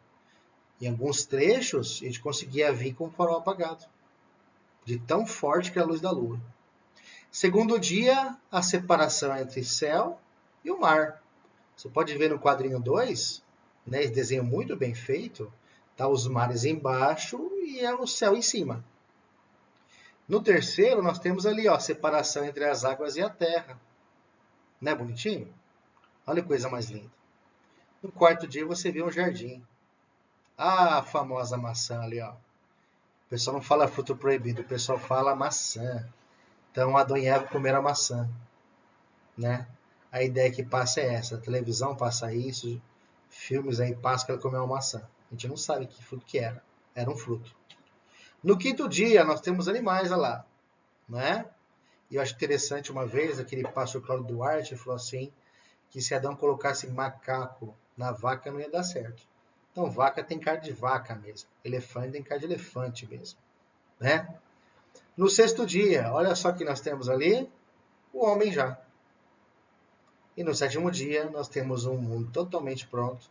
Em alguns trechos, a gente conseguia vir com o farol apagado. De tão forte que é a luz da lua. Segundo dia, a separação entre céu e o mar. Você pode ver no quadrinho 2, né, esse desenho muito bem feito, tá os mares embaixo e é o céu em cima. No terceiro, nós temos ali ó, a separação entre as águas e a terra. Não é bonitinho? Olha que coisa mais linda. No quarto dia, você vê um jardim. Ah, a famosa maçã ali, ó. O pessoal não fala fruto proibido, o pessoal fala maçã. Então, Adão e Eva comeram a maçã, né? A ideia que passa é essa. A televisão passa isso, filmes aí passam que ela comeu uma maçã. A gente não sabe que fruto que era. Era um fruto. No quinto dia, nós temos animais lá, né? E eu acho interessante uma vez, aquele pastor Cláudio Duarte falou assim, que se Adão colocasse macaco na vaca não ia dar certo. Então, vaca tem cara de vaca mesmo. Elefante tem cara de elefante mesmo, né? No sexto dia, olha só que nós temos ali, o homem já. E no sétimo dia, nós temos um mundo totalmente pronto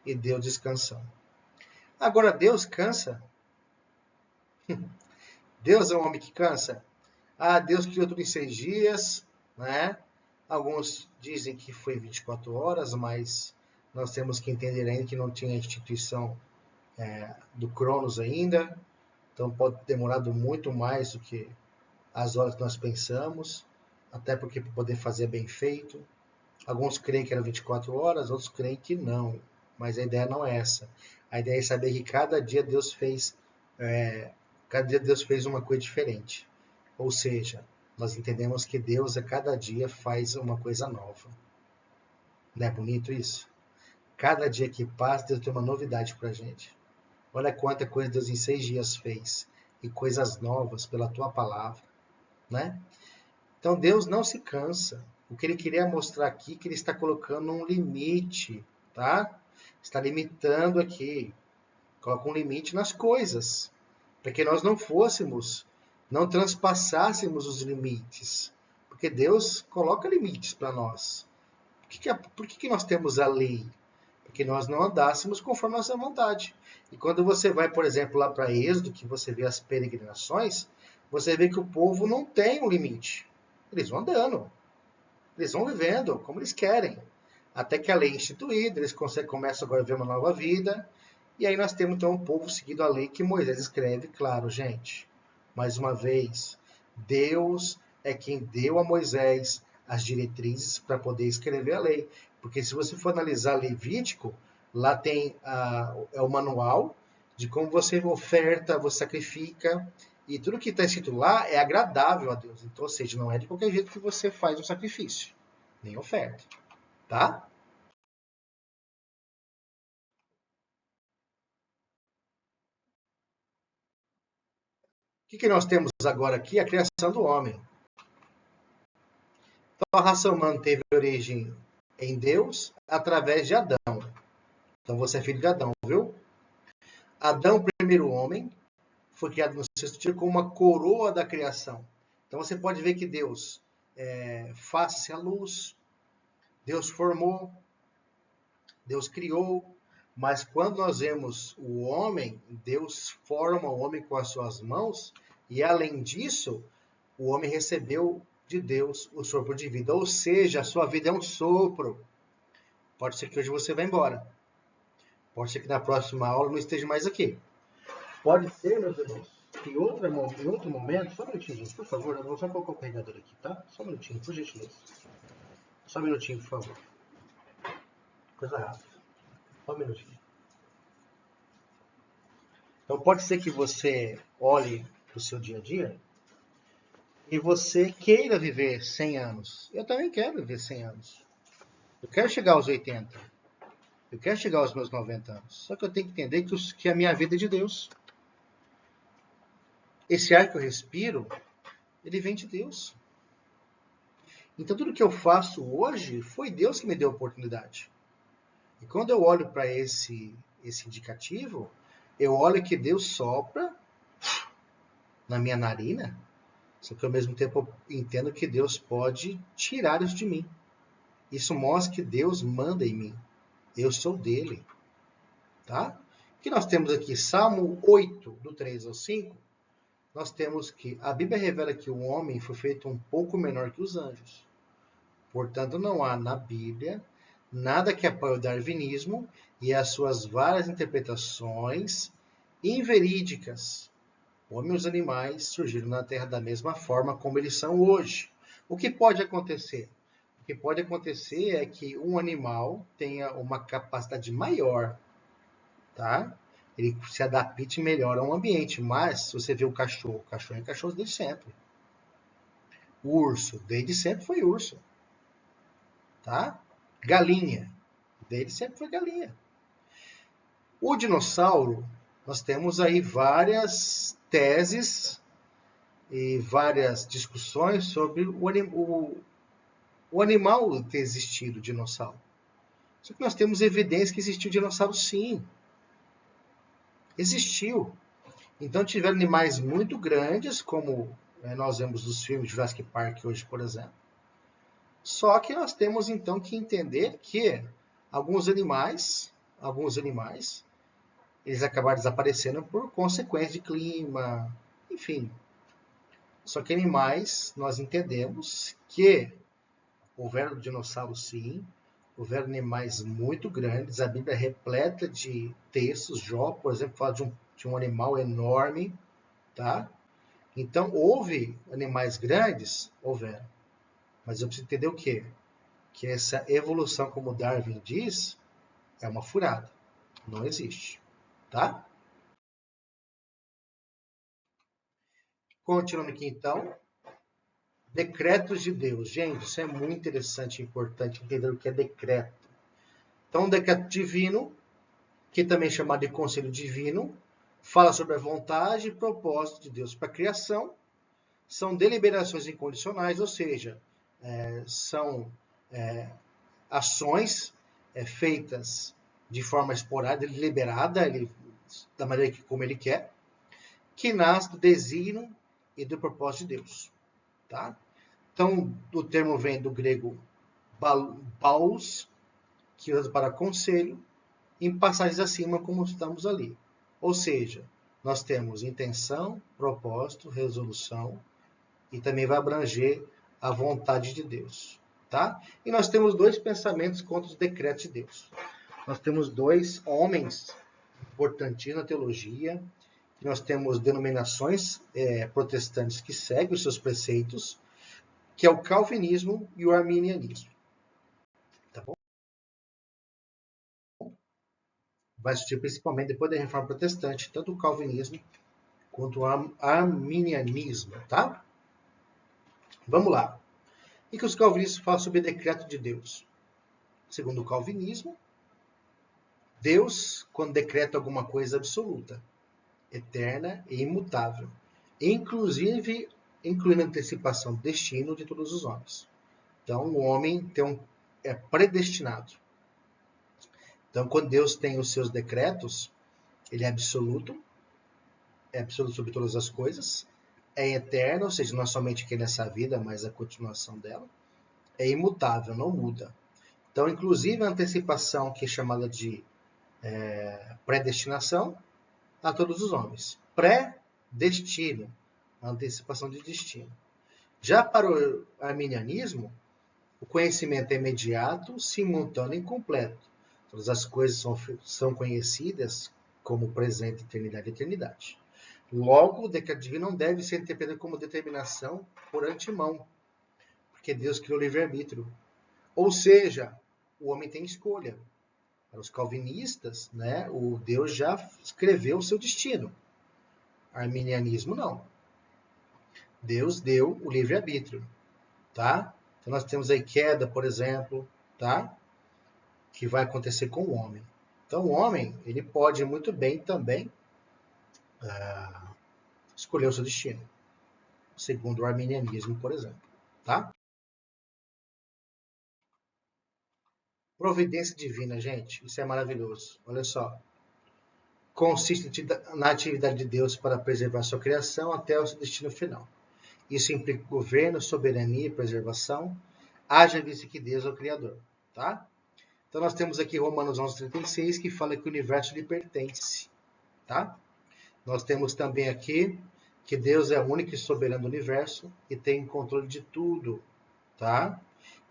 e Deus descansando. Agora, Deus cansa? Deus é um homem que cansa? Ah, Deus criou tudo em 6 dias, né? Alguns dizem que foi 24 horas, mas nós temos que entender ainda que não tinha a instituição do Cronos ainda, então pode ter demorado muito mais do que as horas que nós pensamos, até porque para poder fazer bem feito. Alguns creem que eram 24 horas, outros creem que não, mas a ideia não é essa. A ideia é saber que cada dia Deus fez uma coisa diferente. Ou seja, nós entendemos que Deus a cada dia faz uma coisa nova. Não é bonito isso? Cada dia que passa, Deus tem uma novidade para a gente. Olha quanta coisa Deus em 6 dias fez. E coisas novas pela tua palavra, né? Então Deus não se cansa. O que ele queria mostrar aqui é que ele está colocando um limite, tá? Está limitando aqui. Coloca um limite nas coisas. Para que nós não transpassássemos os limites. Porque Deus coloca limites para nós. Por que nós temos a lei? Porque nós não andássemos conforme a nossa vontade. E quando você vai, por exemplo, lá para Êxodo, que você vê as peregrinações, você vê que o povo não tem um limite. Eles vão andando. Eles vão vivendo como eles querem. Até que a lei é instituída, eles começam agora a ver uma nova vida. E aí nós temos então o povo seguindo a lei que Moisés escreve, claro, gente. Mais uma vez, Deus é quem deu a Moisés as diretrizes para poder escrever a lei. Porque se você for analisar Levítico, lá tem o manual de como você oferta, você sacrifica, e tudo que está escrito lá é agradável a Deus. Então, ou seja, não é de qualquer jeito que você faz um sacrifício, nem oferta, tá? O que nós temos agora aqui? A criação do homem. Então, a raça humana teve origem em Deus através de Adão. Então, você é filho de Adão, viu? Adão, o primeiro homem, foi criado no sexto dia com uma coroa da criação. Então, você pode ver que Deus faça-se a luz, Deus formou, Deus criou, mas quando nós vemos o homem, Deus forma o homem com as suas mãos, e além disso, o homem recebeu de Deus o sopro de vida. Ou seja, a sua vida é um sopro. Pode ser que hoje você vá embora. Pode ser que na próxima aula não esteja mais aqui. Pode ser, meus irmãos, que em outro momento, só um minutinho, gente, por favor, eu vou só colocar o carregador aqui, tá? Só um minutinho, por gentileza. Só um minutinho, por favor. Coisa rápida. Só um minutinho. Então pode ser que você olhe para o seu dia a dia e você queira viver 100 anos. Eu também quero viver 100 anos. Eu quero chegar aos 80. Eu quero chegar aos meus 90 anos. Só que eu tenho que entender que a minha vida é de Deus. Esse ar que eu respiro, ele vem de Deus. Então, tudo que eu faço hoje foi Deus que me deu a oportunidade. E quando eu olho para esse indicativo, eu olho que Deus sopra na minha narina, só que ao mesmo tempo eu entendo que Deus pode tirar isso de mim. Isso mostra que Deus manda em mim. Eu sou dele. Tá? O que nós temos aqui? Salmo 8, do 3 ao 5, nós temos que a Bíblia revela que o homem foi feito um pouco menor que os anjos. Portanto, não há na Bíblia nada que apoie o darwinismo e as suas várias interpretações inverídicas. O homem e os animais surgiram na Terra da mesma forma como eles são hoje. O que pode acontecer? O que pode acontecer é que um animal tenha uma capacidade maior, tá? Ele se adapte melhor ao ambiente, mas se você vê o cachorro é cachorro desde sempre. O urso, desde sempre foi urso, tá? Galinha, desde sempre foi galinha. O dinossauro, nós temos aí várias teses e várias discussões sobre o animal ter existido, o dinossauro. Só que nós temos evidência que existiu o dinossauro sim. Existiu. Então tiveram animais muito grandes, como nós vemos nos filmes de Jurassic Park hoje, por exemplo. Só que nós temos então que entender que alguns animais, eles acabaram desaparecendo por consequência de clima, enfim. Só que animais, nós entendemos que houveram dinossauros sim, houveram animais muito grandes, a Bíblia é repleta de textos, Jó, por exemplo, fala de um animal enorme, tá? Então, houve animais grandes? Houveram. Mas eu preciso entender o quê? Que essa evolução, como Darwin diz, é uma furada. Não existe. Tá? Continuando aqui, então. Decretos de Deus. Gente, isso é muito interessante e importante entender o que é decreto. Então, o decreto divino, que também é chamado de conselho divino, fala sobre a vontade e propósito de Deus para a criação. São deliberações incondicionais, ou seja, são ações feitas de forma esporádica, deliberada, da maneira como ele quer, que nasce do desígnio e do propósito de Deus. Tá? Então, o termo vem do grego baus, que usa para conselho, em passagens acima, como estamos ali. Ou seja, nós temos intenção, propósito, resolução, e também vai abranger a vontade de Deus. Tá? E nós temos dois pensamentos contra os decretos de Deus. Nós temos dois homens importantíssimos na teologia, nós temos denominações protestantes que seguem os seus preceitos, que é o calvinismo e o arminianismo. Tá bom? Vai surgir principalmente depois da Reforma Protestante, tanto o calvinismo quanto o arminianismo. Tá? Vamos lá. O que os calvinistas falam sobre o decreto de Deus? Segundo o calvinismo, Deus, quando decreta alguma coisa absoluta, eterna e imutável, inclusive incluindo a antecipação do destino de todos os homens. Então, o homem é predestinado. Então, quando Deus tem os seus decretos, ele é absoluto sobre todas as coisas, é eterno, ou seja, não é somente aqui nessa vida, mas a continuação dela, é imutável, não muda. Então, inclusive, a antecipação, que é chamada de predestinação, a todos os homens. Pré-destino, a antecipação de destino. Já para o arminianismo, o conhecimento é imediato, simultâneo e incompleto. Todas as coisas são conhecidas como presente, eternidade e eternidade. Logo, o decreto divino não deve ser interpretado como determinação por antemão, porque Deus criou o livre-arbítrio. Ou seja, o homem tem escolha. Para os calvinistas, né, o Deus já escreveu o seu destino. Arminianismo não. Deus deu o livre-arbítrio, tá? Então nós temos aí queda, por exemplo, tá? Que vai acontecer com o homem. Então o homem, ele pode muito bem também escolher o seu destino, segundo o arminianismo, por exemplo, tá? Providência divina, gente. Isso é maravilhoso. Olha só. Consiste na atividade de Deus para preservar sua criação até o seu destino final. Isso implica governo, soberania e preservação. Haja visto que Deus é o Criador. Tá? Então nós temos aqui Romanos 11:36, que fala que o universo lhe pertence. Tá? Nós temos também aqui que Deus é o único e soberano do universo e tem controle de tudo. Tá?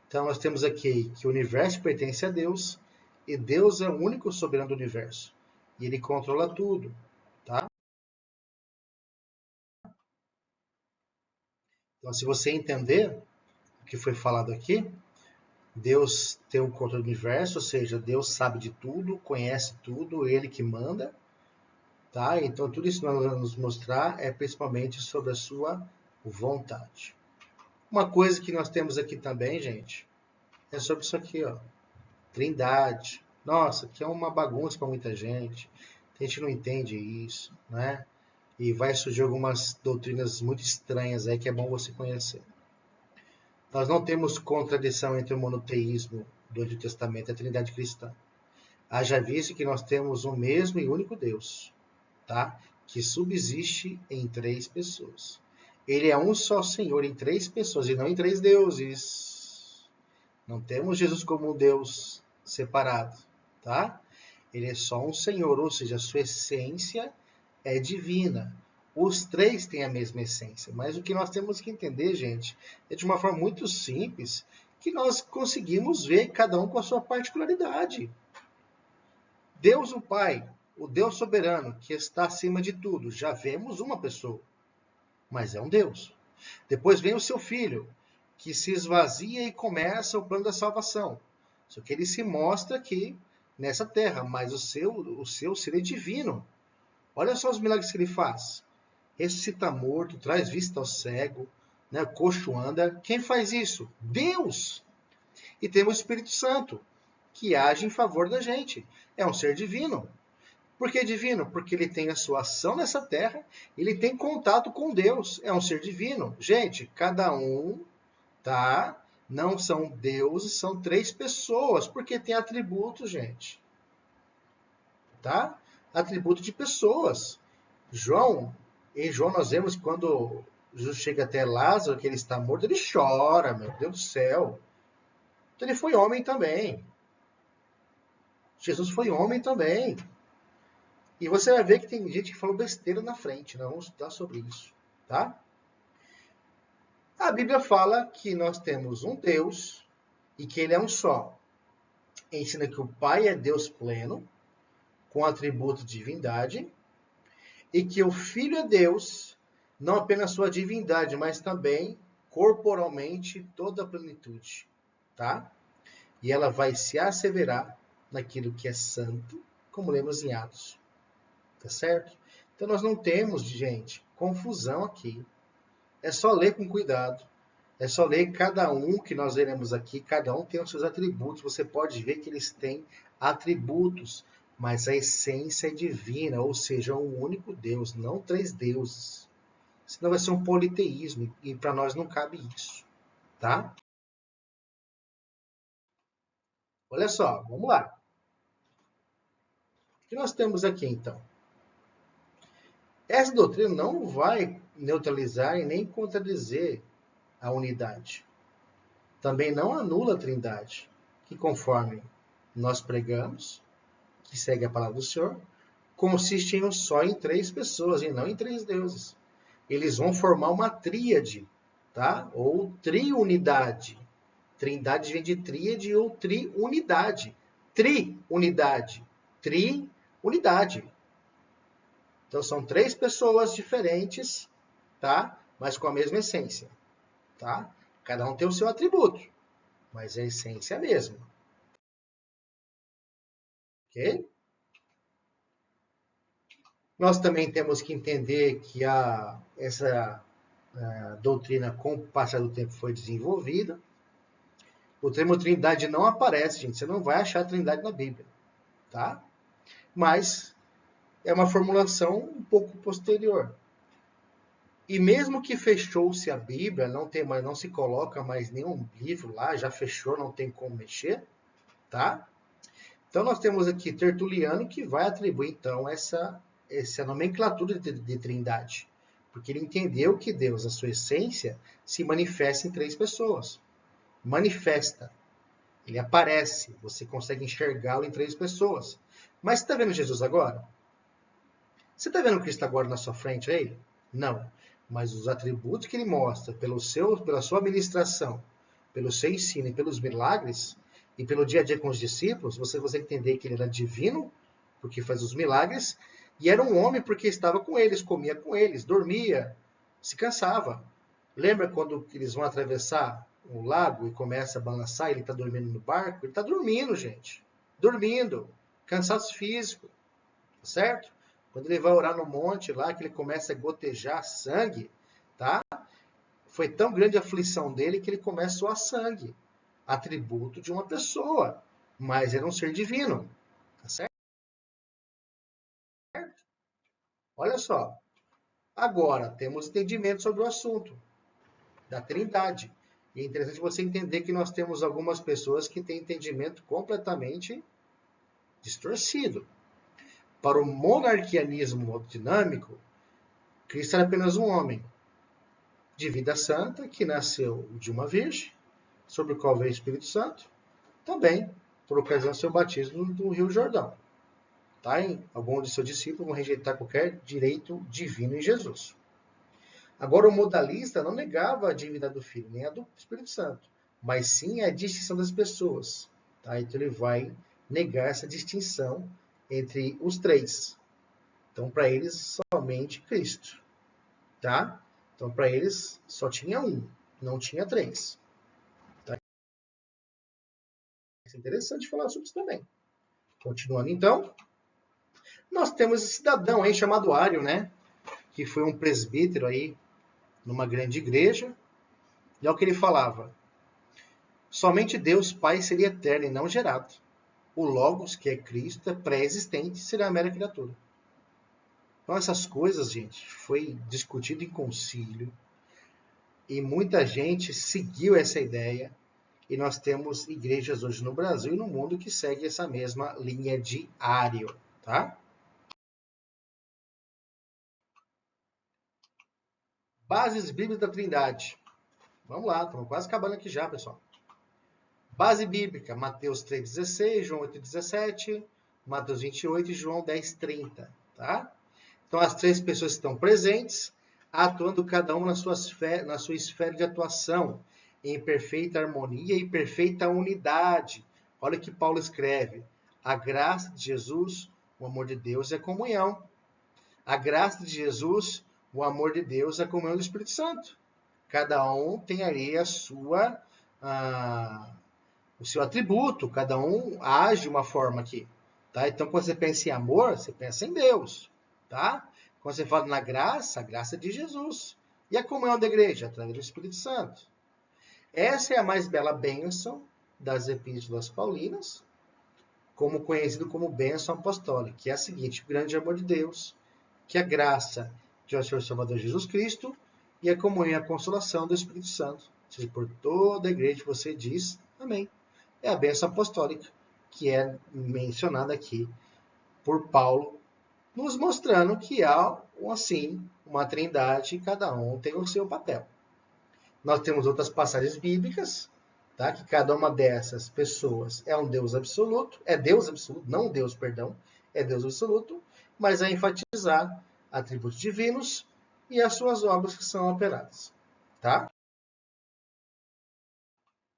Então nós temos aqui que o universo pertence a Deus e Deus é o único soberano do universo. E ele controla tudo, tá? Então se você entender o que foi falado aqui, Deus tem o controle do universo, ou seja, Deus sabe de tudo, conhece tudo, ele que manda, tá? Então tudo isso que nós vamos mostrar é principalmente sobre a sua vontade. Uma coisa que nós temos aqui também, gente, é sobre isso aqui, ó. Trindade. Nossa, que é uma bagunça para muita gente. A gente não entende isso, né? E vai surgir algumas doutrinas muito estranhas aí que é bom você conhecer. Nós não temos contradição entre o monoteísmo do Antigo Testamento e a Trindade cristã. Haja visto que nós temos um mesmo e único Deus, tá? Que subsiste em três pessoas. Ele é um só Senhor em três pessoas e não em três deuses. Não temos Jesus como um Deus separado, tá? Ele é só um Senhor, ou seja, a sua essência é divina. Os três têm a mesma essência, mas o que nós temos que entender, gente, é de uma forma muito simples, que nós conseguimos ver cada um com a sua particularidade. Deus o Pai, o Deus soberano, que está acima de tudo, já vemos uma pessoa, mas é um Deus. Depois vem o seu Filho, que se esvazia e começa o plano da salvação. Só que ele se mostra aqui nessa terra, mas o seu ser é divino. Olha só os milagres que ele faz. Ressuscita morto, traz vista ao cego, né? Coxo anda. Quem faz isso? Deus! E temos o Espírito Santo, que age em favor da gente. É um ser divino. Por que divino? Porque ele tem a sua ação nessa terra, ele tem contato com Deus. É um ser divino. Gente, cada um, tá? Não são deuses, são três pessoas, porque tem atributos, gente. Tá? Atributo de pessoas. Em João nós vemos que quando Jesus chega até Lázaro, que ele está morto, ele chora, meu Deus do céu. Então ele foi homem também. Jesus foi homem também. E você vai ver que tem gente que falou besteira na frente. Nós vamos estudar sobre isso, tá? A Bíblia fala que nós temos um Deus e que ele é um só. Ensina que o Pai é Deus pleno, com atributo de divindade, e que o Filho é Deus, não apenas sua divindade, mas também corporalmente toda a plenitude, tá? E ela vai se asseverar naquilo que é santo, como lemos em Atos, tá certo? Então nós não temos, gente, confusão aqui. É só ler com cuidado. É só ler cada um que nós veremos aqui, cada um tem os seus atributos. Você pode ver que eles têm atributos, mas a essência é divina, ou seja, um único Deus, não três deuses. Senão vai ser um politeísmo, e para nós não cabe isso, tá? Olha só, vamos lá. O que nós temos aqui, então? Essa doutrina não vai neutralizar e nem contradizer a unidade. Também não anula a trindade, que conforme nós pregamos, que segue a palavra do Senhor, consiste em um só em três pessoas e não em três deuses. Eles vão formar uma tríade, tá? Ou triunidade. Trindade vem de tríade ou triunidade. Triunidade. Triunidade. Então são três pessoas diferentes, tá? Mas com a mesma essência, tá? Cada um tem o seu atributo, mas a essência é a mesma. Ok? Nós também temos que entender que essa doutrina, com o passar do tempo, foi desenvolvida. O termo trindade não aparece, gente. Você não vai achar a trindade na Bíblia, tá? Mas é uma formulação um pouco posterior. E mesmo que fechou-se a Bíblia, não se coloca mais nenhum livro lá, já fechou, não tem como mexer. tá? Então, nós temos aqui Tertuliano, que vai atribuir, então, essa nomenclatura de trindade. Porque ele entendeu que Deus, a sua essência, se manifesta em três pessoas. Manifesta. Ele aparece. Você consegue enxergá-lo em três pessoas. Mas você está vendo Jesus agora? Você está vendo Cristo agora na sua frente, é ele? Não. Mas os atributos que ele mostra pela sua ministração, pelo seu ensino e pelos milagres, e pelo dia a dia com os discípulos, você consegue entender que ele era divino, porque faz os milagres, e era um homem porque estava com eles, comia com eles, dormia, se cansava. Lembra quando eles vão atravessar o lago e começa a balançar, ele está dormindo no barco? Ele está dormindo, gente. Dormindo. Cansaço físico. Certo? Quando ele vai orar no monte lá, que ele começa a gotejar sangue, tá? Foi tão grande a aflição dele que ele começa a suar sangue. Atributo de uma pessoa. Mas era um ser divino. Tá certo? Olha só. Agora, temos entendimento sobre o assunto da Trindade. E é interessante você entender que nós temos algumas pessoas que têm entendimento completamente distorcido. Para o monarquianismo dinâmico, Cristo era apenas um homem de vida santa que nasceu de uma virgem, sobre o qual veio o Espírito Santo, também por ocasião do seu batismo do Rio Jordão. Tá? Alguns de seus discípulos vão rejeitar qualquer direito divino em Jesus. Agora, o modalista não negava a divindade do Filho, nem a do Espírito Santo, mas sim a distinção das pessoas. Tá? Então, ele vai negar essa distinção entre os três. Então, para eles, somente Cristo. Tá? Então, para eles, só tinha um, não tinha três. Tá? É interessante falar sobre isso também. Continuando, então, nós temos esse cidadão aí chamado Ário, né? Que foi um presbítero aí numa grande igreja. E é o que ele falava. Somente Deus Pai seria eterno e não gerado. O Logos, que é Cristo, é pré-existente, será a mera criatura. Então essas coisas, gente, foi discutido em concílio e muita gente seguiu essa ideia e nós temos igrejas hoje no Brasil e no mundo que seguem essa mesma linha de Ário, tá? Bases bíblicas da Trindade. Vamos lá, estamos quase acabando aqui já, pessoal. Base bíblica, Mateus 3,16, João 8,17, Mateus 28 e João 10,30, tá? Então, as três pessoas estão presentes, atuando cada uma na sua esfera de atuação, em perfeita harmonia e perfeita unidade. Olha o que Paulo escreve. A graça de Jesus, o amor de Deus e a comunhão. A graça de Jesus, o amor de Deus e a comunhão do Espírito Santo. Cada um tem ali o seu atributo, cada um age de uma forma aqui. Tá? Então, quando você pensa em amor, você pensa em Deus. Tá? Quando você fala na graça, a graça é de Jesus. E a comunhão da igreja? Através do Espírito Santo. Essa é a mais bela bênção das epístolas paulinas, como conhecido como bênção apostólica, que é a seguinte: o grande amor de Deus, que a graça de nosso Senhor Salvador Jesus Cristo e a comunhão e a consolação do Espírito Santo, seja por toda a igreja que você diz, amém. É a bênção apostólica, que é mencionada aqui por Paulo, nos mostrando que há, assim, uma trindade e cada um tem o seu papel. Nós temos outras passagens bíblicas, tá? Que cada uma dessas pessoas é um Deus absoluto, não Deus, perdão, é Deus absoluto, mas a enfatizar atributos divinos e as suas obras que são operadas, tá?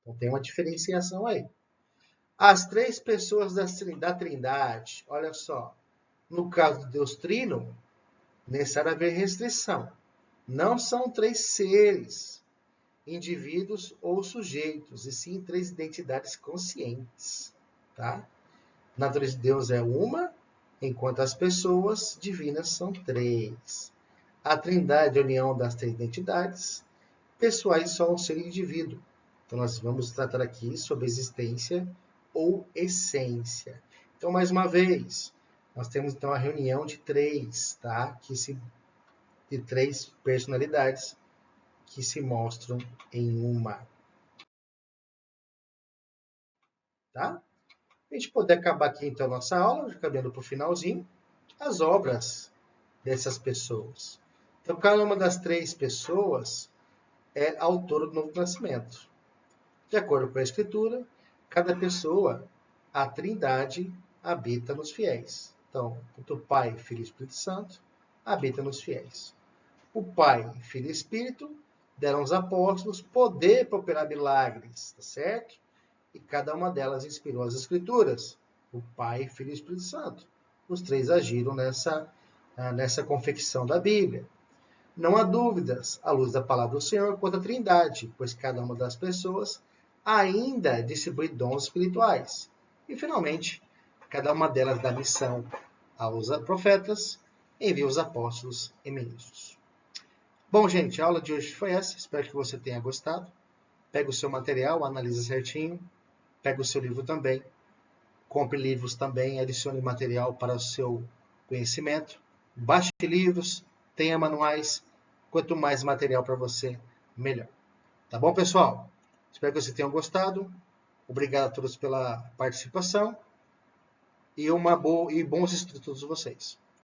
Então tem uma diferenciação aí. As três pessoas da Trindade, olha só, no caso do Deus Trino, necessário haver restrição. Não são três seres, indivíduos ou sujeitos, e sim três identidades conscientes. Tá? A natureza de Deus é uma, enquanto as pessoas divinas são três. A Trindade é a união das três identidades, pessoais só um ser indivíduo. Então, nós vamos tratar aqui sobre existência ou essência. Então, mais uma vez, nós temos então a reunião de três, tá? De três personalidades que se mostram em uma, tá? A gente poder acabar aqui, então, a nossa aula, caminhando para o finalzinho, as obras dessas pessoas. Então, cada uma das 3 pessoas é autor do Novo Nascimento. De acordo com a Escritura, cada pessoa, a Trindade, habita nos fiéis. Então, tanto o Pai, Filho e Espírito Santo, habita nos fiéis. O Pai, Filho e Espírito deram aos apóstolos poder para operar milagres, tá certo? E cada uma delas inspirou as Escrituras. O Pai, Filho e Espírito Santo. Os 3 agiram nessa confecção da Bíblia. Não há dúvidas, à luz da palavra do Senhor, quanto à Trindade, pois cada uma das pessoas ainda distribui dons espirituais. E, finalmente, cada uma delas dá missão aos profetas, envia os apóstolos e ministros. Bom, gente, a aula de hoje foi essa. Espero que você tenha gostado. Pega o seu material, analisa certinho. Pega o seu livro também. Compre livros também, adicione material para o seu conhecimento. Baixe livros, tenha manuais. Quanto mais material para você, melhor. Tá bom, pessoal? Espero que vocês tenham gostado. Obrigado a todos pela participação. E bons estudos a todos vocês.